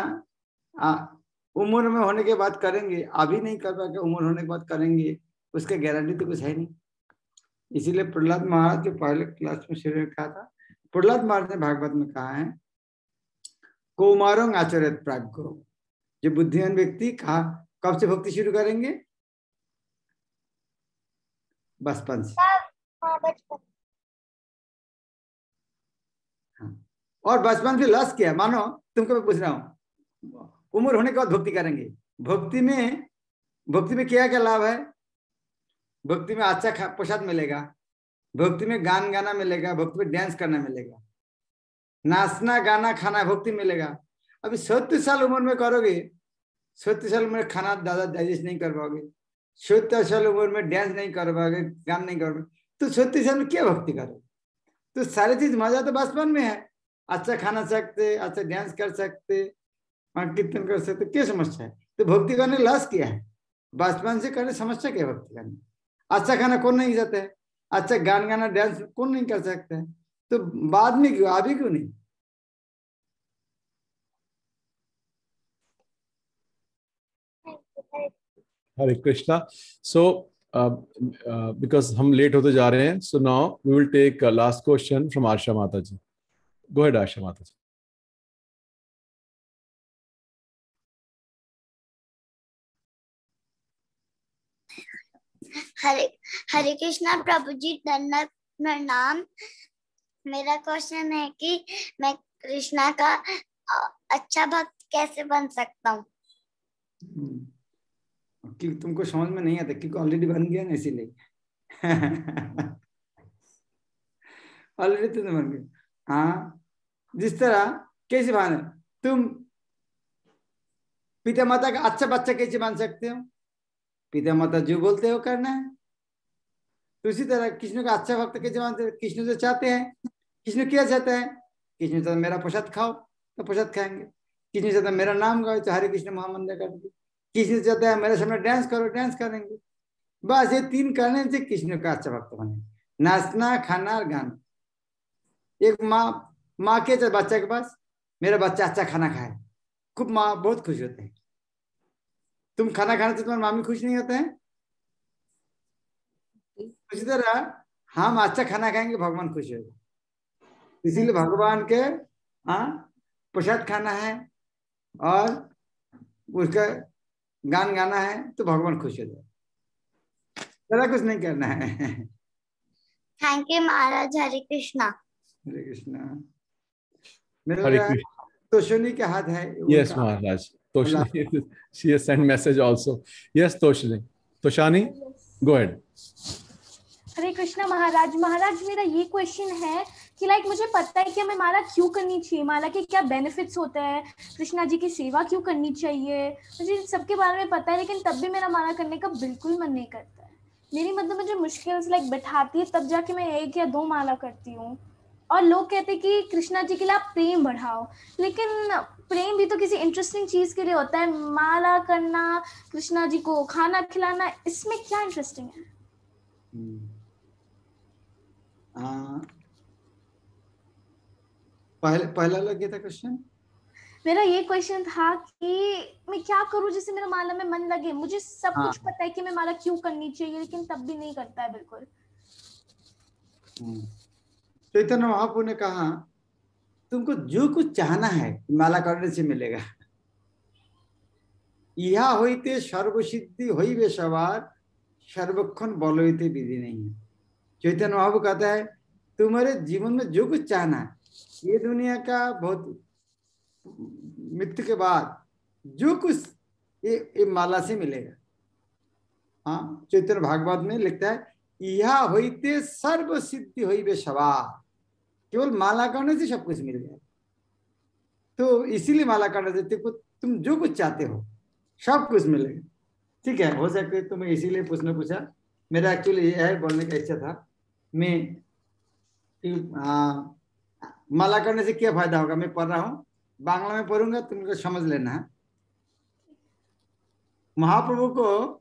उम्र में होने के बाद करेंगे, अभी नहीं कर पाएंगे, उम्र होने के बाद करेंगे, उसका गारंटी तो कुछ है नहीं। इसीलिए प्रहलाद महाराज जो पहले क्लास में शुरू में कहा था, प्रहलाद महाराज ने भागवत में कहा है कौमारं आचरेत प्राज्ञो, जो बुद्धिमान व्यक्ति कहा कब से भक्ति शुरू करेंगे? बचपन से। हाँ, और बचपन से लस किया, मानो तुमको मैं पूछ रहा हूँ, उम्र होने के बाद भक्ति करेंगे। भक्ति में क्या क्या लाभ है? भक्ति में अच्छा प्रसाद मिलेगा, भक्ति में गान गाना मिलेगा, भक्ति में डांस करना मिलेगा, नाचना गाना खाना भक्ति मिलेगा। अभी 70 साल उम्र में करोगे, 70 साल में खाना दादा डाइजेस्ट नहीं कर पाओगे, 70 साल उम्र में डांस नहीं कर पाओगे, गान नहीं कर पाओगे, तो 36 साल में क्या भक्ति करोगे? तो सारी चीज मजा तो बचपन में है। अच्छा खाना सकते, अच्छा डांस कर सकते, कीर्तन कर सकते, क्या समस्या है? तो भक्ति करने लाश क्या है? बचपन से करने समस्या क्या है भक्ति करने? अच्छा खाना कौन नहीं जाता है? अच्छा गान गाना डांस कौन नहीं कर सकता है? तो बाद में क्यों, अभी क्यों नहीं? हरे कृष्णा। सो बिकॉज हम लेट होते जा रहे हैं, so now we will take last question from Asha माता जी। गो अहेड आशा माता जी। हरे हरे कृष्णा प्रभु जी, दंडवत प्रणाम। मेरा क्वेश्चन है कि मैं कृष्णा का अच्छा भक्त कैसे बन सकता हूँ? कि तुमको समझ में नहीं आता क्योंकि ऑलरेडी बन गया ना, इसीलिए ऑलरेडी तुम बन गए। हाँ, जिस तरह कैसे बने तुम पिता माता का अच्छा बच्चा कैसे बन सकते हो? पिता माता जो बोलते हो करना है। तो इसी तरह कृष्ण का अच्छा भक्त कैसे बनते हैं? कृष्ण जो चाहते हैं, कृष्ण क्या चाहते हैं? कृष्ण चाहते मेरा प्रसाद खाओ तो प्रसाद खाएंगे। कृष्ण चाहते मेरा नाम गाओ तो हरे कृष्ण महामंत्र करके। कृष्ण चाहते हैं मेरे सामने डांस करो, डांस करेंगे। बस ये 3 करने से कृष्ण का अच्छा भक्त बने। नाचना, खाना और गाना। एक माँ के बच्चा के पास मेरा बच्चा अच्छा खाना खाए, खूब माँ बहुत खुश होते हैं। तुम खाना खाने से तुम्हारी मामी खुश नहीं होते हैं? उसी तरह हम अच्छा खाना खाएंगे, भगवान खुश होगा। इसीलिए भगवान के प्रसाद खाना है और उसका गान गाना है तो भगवान खुश हो जाए। ज़्यादा कुछ नहीं करना है। Thank you Maharaj. हरे कृष्णा। हरे कृष्णा। मेरा तोशनी के हाथ है। Yes Maharaj, Toshni she has sent message also. Yes Toshni, Toshani go ahead. Hare Krishna Maharaj. Maharaj मेरा ये क्वेश्चन है कि लाइक मुझे पता है कि हमें माला क्यों करनी चाहिए, माला के क्या बेनिफिट्स होते हैं, कृष्णा जी की सेवा क्यों करनी चाहिए, मुझे सबके बारे में पता है, लेकिन तब भी मेरा माला करने का बिल्कुल मन नहीं करता है। मेरी मतलब मुझे मुश्किल से लाइक बैठाती है, तब जाके मैं 1 या 2 माला करती हूँ। और लोग कहते हैं कि कृष्णा जी के लिए आप प्रेम बढ़ाओ, लेकिन प्रेम भी तो किसी इंटरेस्टिंग चीज के लिए होता है। माला करना, कृष्णा जी को खाना खिलाना, इसमें क्या इंटरेस्टिंग है? पहला लग गया था क्वेश्चन। मेरा ये क्वेश्चन था कि मैं क्या करूं जिससे मेरा माला में मन लगे। मुझे सब कुछ पता है कि मैं माला क्यों करनी चाहिए, लेकिन तब भी नहीं करता है बिल्कुल। चैतन्य महाप्रभु ने कहा तुमको जो कुछ चाहना है माला करने से मिलेगा। यह होते सर्वसिद्धि होई वे सवार, सर्वक्षण बल होते विधि नहीं है। चैतन्य महाप्रभु कहता है तुम्हारे जीवन में जो कुछ चाहना है, ये दुनिया का बहुत मृत्यु के बाद जो कुछ ये माला से मिलेगा। हाँ, चैतन्य भागवत में लिखता है यह होते सर्व सिद्धि होई वे सवार, केवल माला करने से सब कुछ मिल जाए। तो इसीलिए माला करने से तुम जो कुछ चाहते हो सब कुछ मिलेगा। ठीक है, हो सके तो मैं इसीलिए पूछा। मेरा एक्चुअली ये है बोलने का इच्छा था। मैं माला करने से क्या फायदा होगा, मैं पढ़ रहा हूँ, बांग्ला में पढ़ूंगा, तुमको समझ लेना है। महाप्रभु को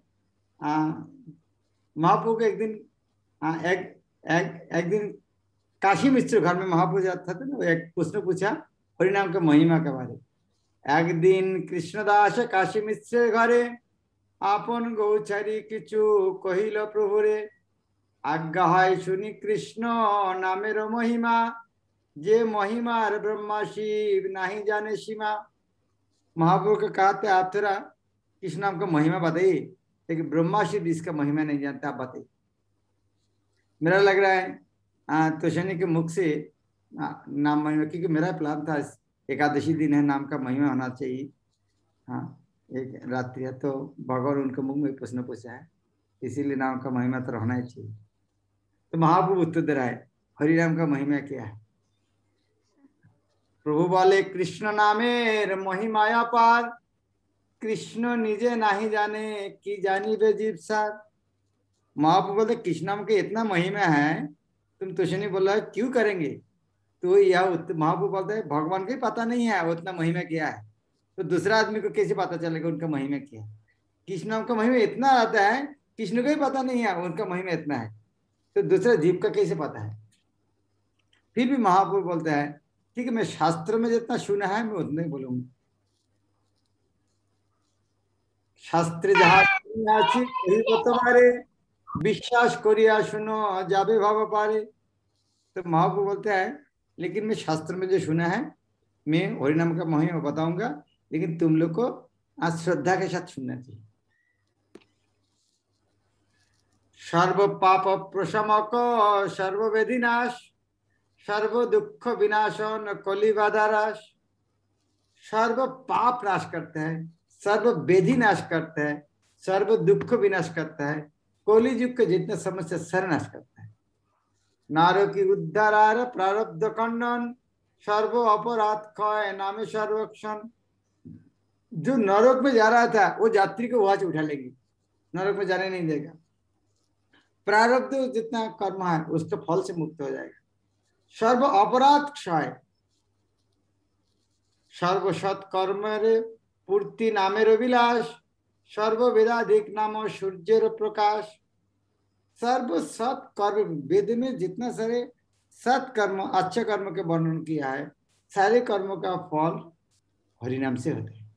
एक दिन एक दिन काशी मिश्र घर में महाप्रभु जाता था ना, एक प्रश्न पूछा हरिनाम का महिमा के बारे। एक दिन कृष्णदास काशी मिश्र घरे आपन गौचारी किचु कहिल प्रभु रे, आज्ञा है सुनी कृष्ण नामेर महिमा, जे महिमार ब्रह्मा शिव नहीं जाने सीमा। महाप्रभु को कहते आप थोड़ा कृष्ण नाम का महिमा बताइए, लेकिन ब्रह्मा शिव इसका महिमा नहीं जानते, आप बताइए। मेरा लग रहा है तोशनी के मुख से नाम महिमा, क्योंकि मेरा प्लान था एकादशी दिन है, नाम का महिमा होना चाहिए। हाँ, एक रात्रि है तो भगवान उनके मुख में प्रश्न पूछा है, इसीलिए नाम का महिमा तो रहना ही चाहिए। तो महाप्रभु उत्तर दे रहा है हरिनाम का महिमा क्या है। प्रभु बोले कृष्ण नामेर महिमाया पार, कृष्ण निजे नहीं जाने कि जानी वे जीव सार। महाप्रभु बोलते कृष्ण के इतना महिमा है, तुम तुझे नहीं बोला क्यों करेंगे। तो यह महाप्रभु बोलते हैं भगवान को ही पता नहीं है उतना महिमा क्या है, तो दूसरा आदमी को कैसे पता चलेगा उनका महिमा क्या है। कृष्ण का महिमा इतना आता है, कृष्ण को ही पता नहीं है उनका महिमा इतना है, तो दूसरा जीव का कैसे पता है। फिर भी महाप्रभु बोलते हैं ठीक है, मैं शास्त्र में जितना सुना है मैं उतना ही बोलूंगा। शास्त्रे जहाँ तुम्हारे विश्वास करिया सुनो जाबे भाव पारे। तो महाप्रभु बोलते हैं लेकिन मैं शास्त्र में जो सुना है मैं हरिनाम का महिमा बताऊंगा, लेकिन तुम लोग को आज श्रद्धा के साथ सुनना चाहिए। सर्व पाप प्रशमक सर्व वेदिनाश सर्व दुख विनाशन कलि बाधाराश। सर्व पाप नाश करता है, सर्व वेधि नाश करता है, सर्व दुख विनाश करता है, कलि युग के जितने समस्या सर नाश करता है। नारो की उद्धार प्रारब्ध खंडन सर्व अपराध क्षय नामे सर्वक्षण। जो नरक में जा रहा था वो यात्री को वहां से उठा लेगी, नरक में जाने नहीं देगा। प्रारब्ध जितना कर्म है उसके फल से मुक्त हो जाएगा। सर्व अपराध क्षय सर्व सत कर्म रे पूर्ति नामेर विलास सर्व वेदाधिक नाम सूर्यर प्रकाश। सर्व सत कर्म, वेद में जितना सारे सत कर्म अच्छे कर्म के वर्णन किया है, सारे कर्मों का फल हरिनाम से होता है।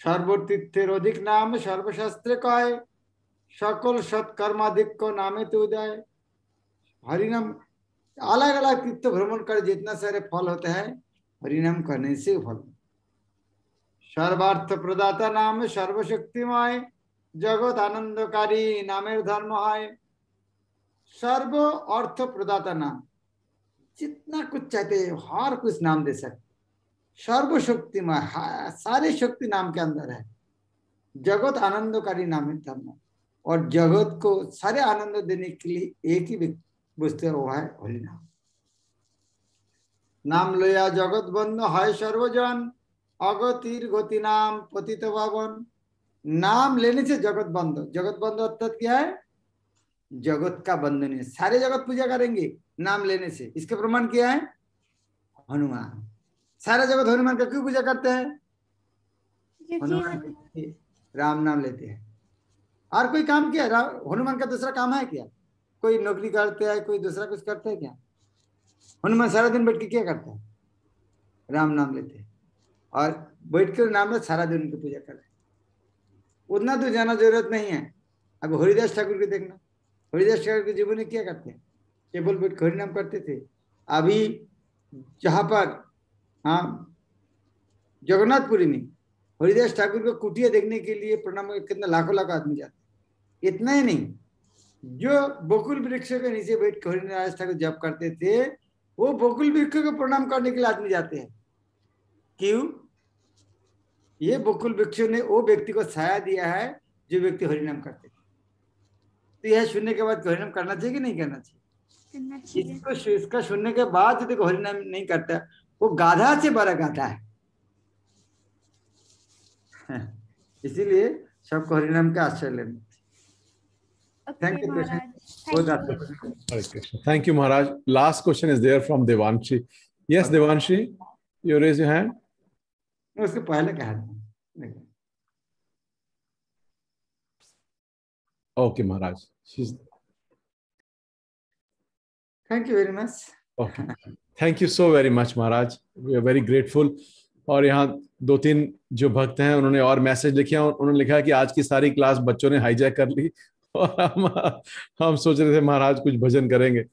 सर्वतीर्थेर अधिक नाम सर्वशास्त्र कहे सकल सत्कर्माधिक को नामे तो उदय। हरिनाम अलग अलग तीर्थ भ्रमण कर जितना सारे फल होते हैं हरिनाम करने से फल। सर्वार्थ प्रदाता नाम सर्वशक्तिमय जगत आनंदकारी नामेर धर्म है। सर्व अर्थ प्रदाता नाम, जितना कुछ चाहते हैं हर कुछ नाम दे सकते। सर्वशक्तिमय, सारे शक्ति नाम के अंदर है। जगत आनंदकारी नाम है धर्म, और जगत को सारे आनंद देने के लिए एक ही वस्तु है, वो है होली नाम। नाम लोया जगत बंद है सर्वजन अगतिर गति नाम पतित पावन। नाम लेने से जगत बंद, जगत बंद अर्थात क्या है, जगत का बंधन है। सारे जगत पूजा करेंगे नाम लेने से। इसके प्रमाण क्या है, हनुमान। सारा जगत हनुमान का क्यों पूजा करते हैं, हनुमान राम नाम लेते हैं। और कोई काम किया हनुमान का दूसरा काम है क्या, कोई नौकरी करते हैं, कोई दूसरा कुछ करते हैं क्या। हनुमान सारा दिन बैठ के क्या करते हैं, राम नाम लेते हैं, और बैठ कर नाम में सारा दिन उनकी पूजा कर रहे हैं। उतना तो जाना जरूरत नहीं है। अब हरिदास ठाकुर को देखना, हरिदास ठाकुर के जीवन में क्या करते हैं, केवल बैठ कर हरिनाम करते थे। अभी जहाँ पर जगन्नाथपुरी में हरिदास ठाकुर को कुटिया देखने के लिए प्रणाम कितना लाखों लाखों आदमी जाते हैं। इतना ही नहीं, जो बकुल वृक्ष के नीचे बैठ कर हरिदास ठाकुर जप करते थे, वो बकुल वृक्ष को प्रणाम करने के लिए आदमी जाते हैं। क्यों, ये बकुल वृक्ष ने वो व्यक्ति को छाया दिया है जो व्यक्ति हरिनाम करते थे। तो यह सुनने के बाद हरिनाम करना चाहिए कि नहीं करना चाहिए। इसका सुनने के बाद यदि हरिनाम नहीं करता, वो गाधा से बड़ा गाधा है। इसीलिए सबको हरिनाम का आश्रय लेना। Thank you, Hare Krishna. Thank you, Maharaj. Last question is there from Devanshi. Yes, Devanshi, you raise your hand. उसके पहले कहा था। Okay, Maharaj. Thank you very much. Okay. Thank you so very much, Maharaj. We are very grateful. और यहाँ 2-3 जो भक्त हैं उन्होंने और मैसेज लिखे हैं। उन्होंने लिखा है कि आज की सारी क्लास बच्चों ने हाईजैक कर ली और हम सोच रहे थे महाराज कुछ भजन करेंगे।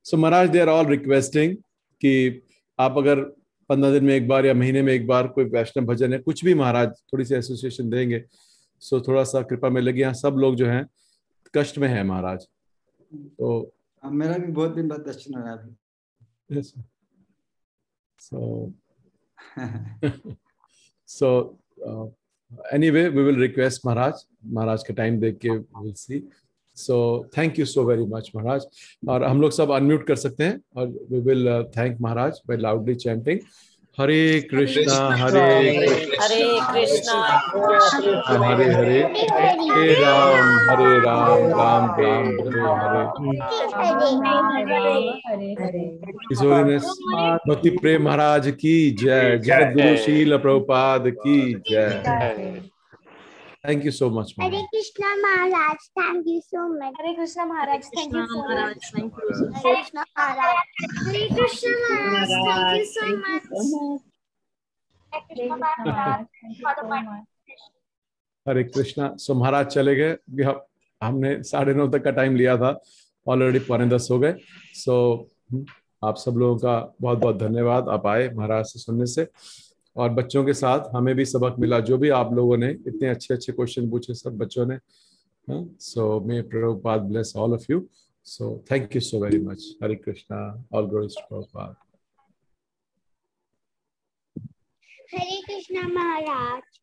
सो महाराज दे आर ऑल रिक्वेस्टिंग कि आप अगर 15 दिन में एक बार या महीने में एक बार कोई वैष्णव भजन है, कुछ भी महाराज थोड़ी सी एसोसिएशन देंगे। सो थोड़ा सा कृपा में लगे। यहाँ सब लोग जो हैं कष्ट में है महाराज। तो मेरा भी बहुत दिन बाद दर्शन हो रहा है। So anyway, we will request Maharaj का टाइम देख के we'll see. So thank you so very much Maharaj. और हम लोग सब अनम्यूट कर सकते हैं और we will thank Maharaj by loudly chanting Hare Krishna Hare Krishna Hare Hare, Hare Ram Ram Ram Hare Hare. His Holiness भक्ति प्रेम महाराज की जय, जगत गुरु शील प्रभुपाद की जय। Thank you so much, Mama. Hare Krishna Maharaj, thank you so much. Hare Krishna Maharaj, thank you so much. Hare Krishna Maharaj. Hare Krishna Maharaj, thank you so much. Hare Krishna Maharaj, thank you so much. हरे कृष्णा। सो महाराज चले गए, हमने 9:30 तक का time लिया था, already 9:45 हो गए। सो आप सब लोगों का बहुत बहुत धन्यवाद, आप आए महाराज से सुनने से, और बच्चों के साथ हमें भी सबक मिला। जो भी आप लोगों ने इतने अच्छे अच्छे क्वेश्चन पूछे सब बच्चों ने। So may Prabhupada bless all of you. So thank you so very much. Hare Krishna, all glories to Prabhupada. Hare Krishna Maharaj.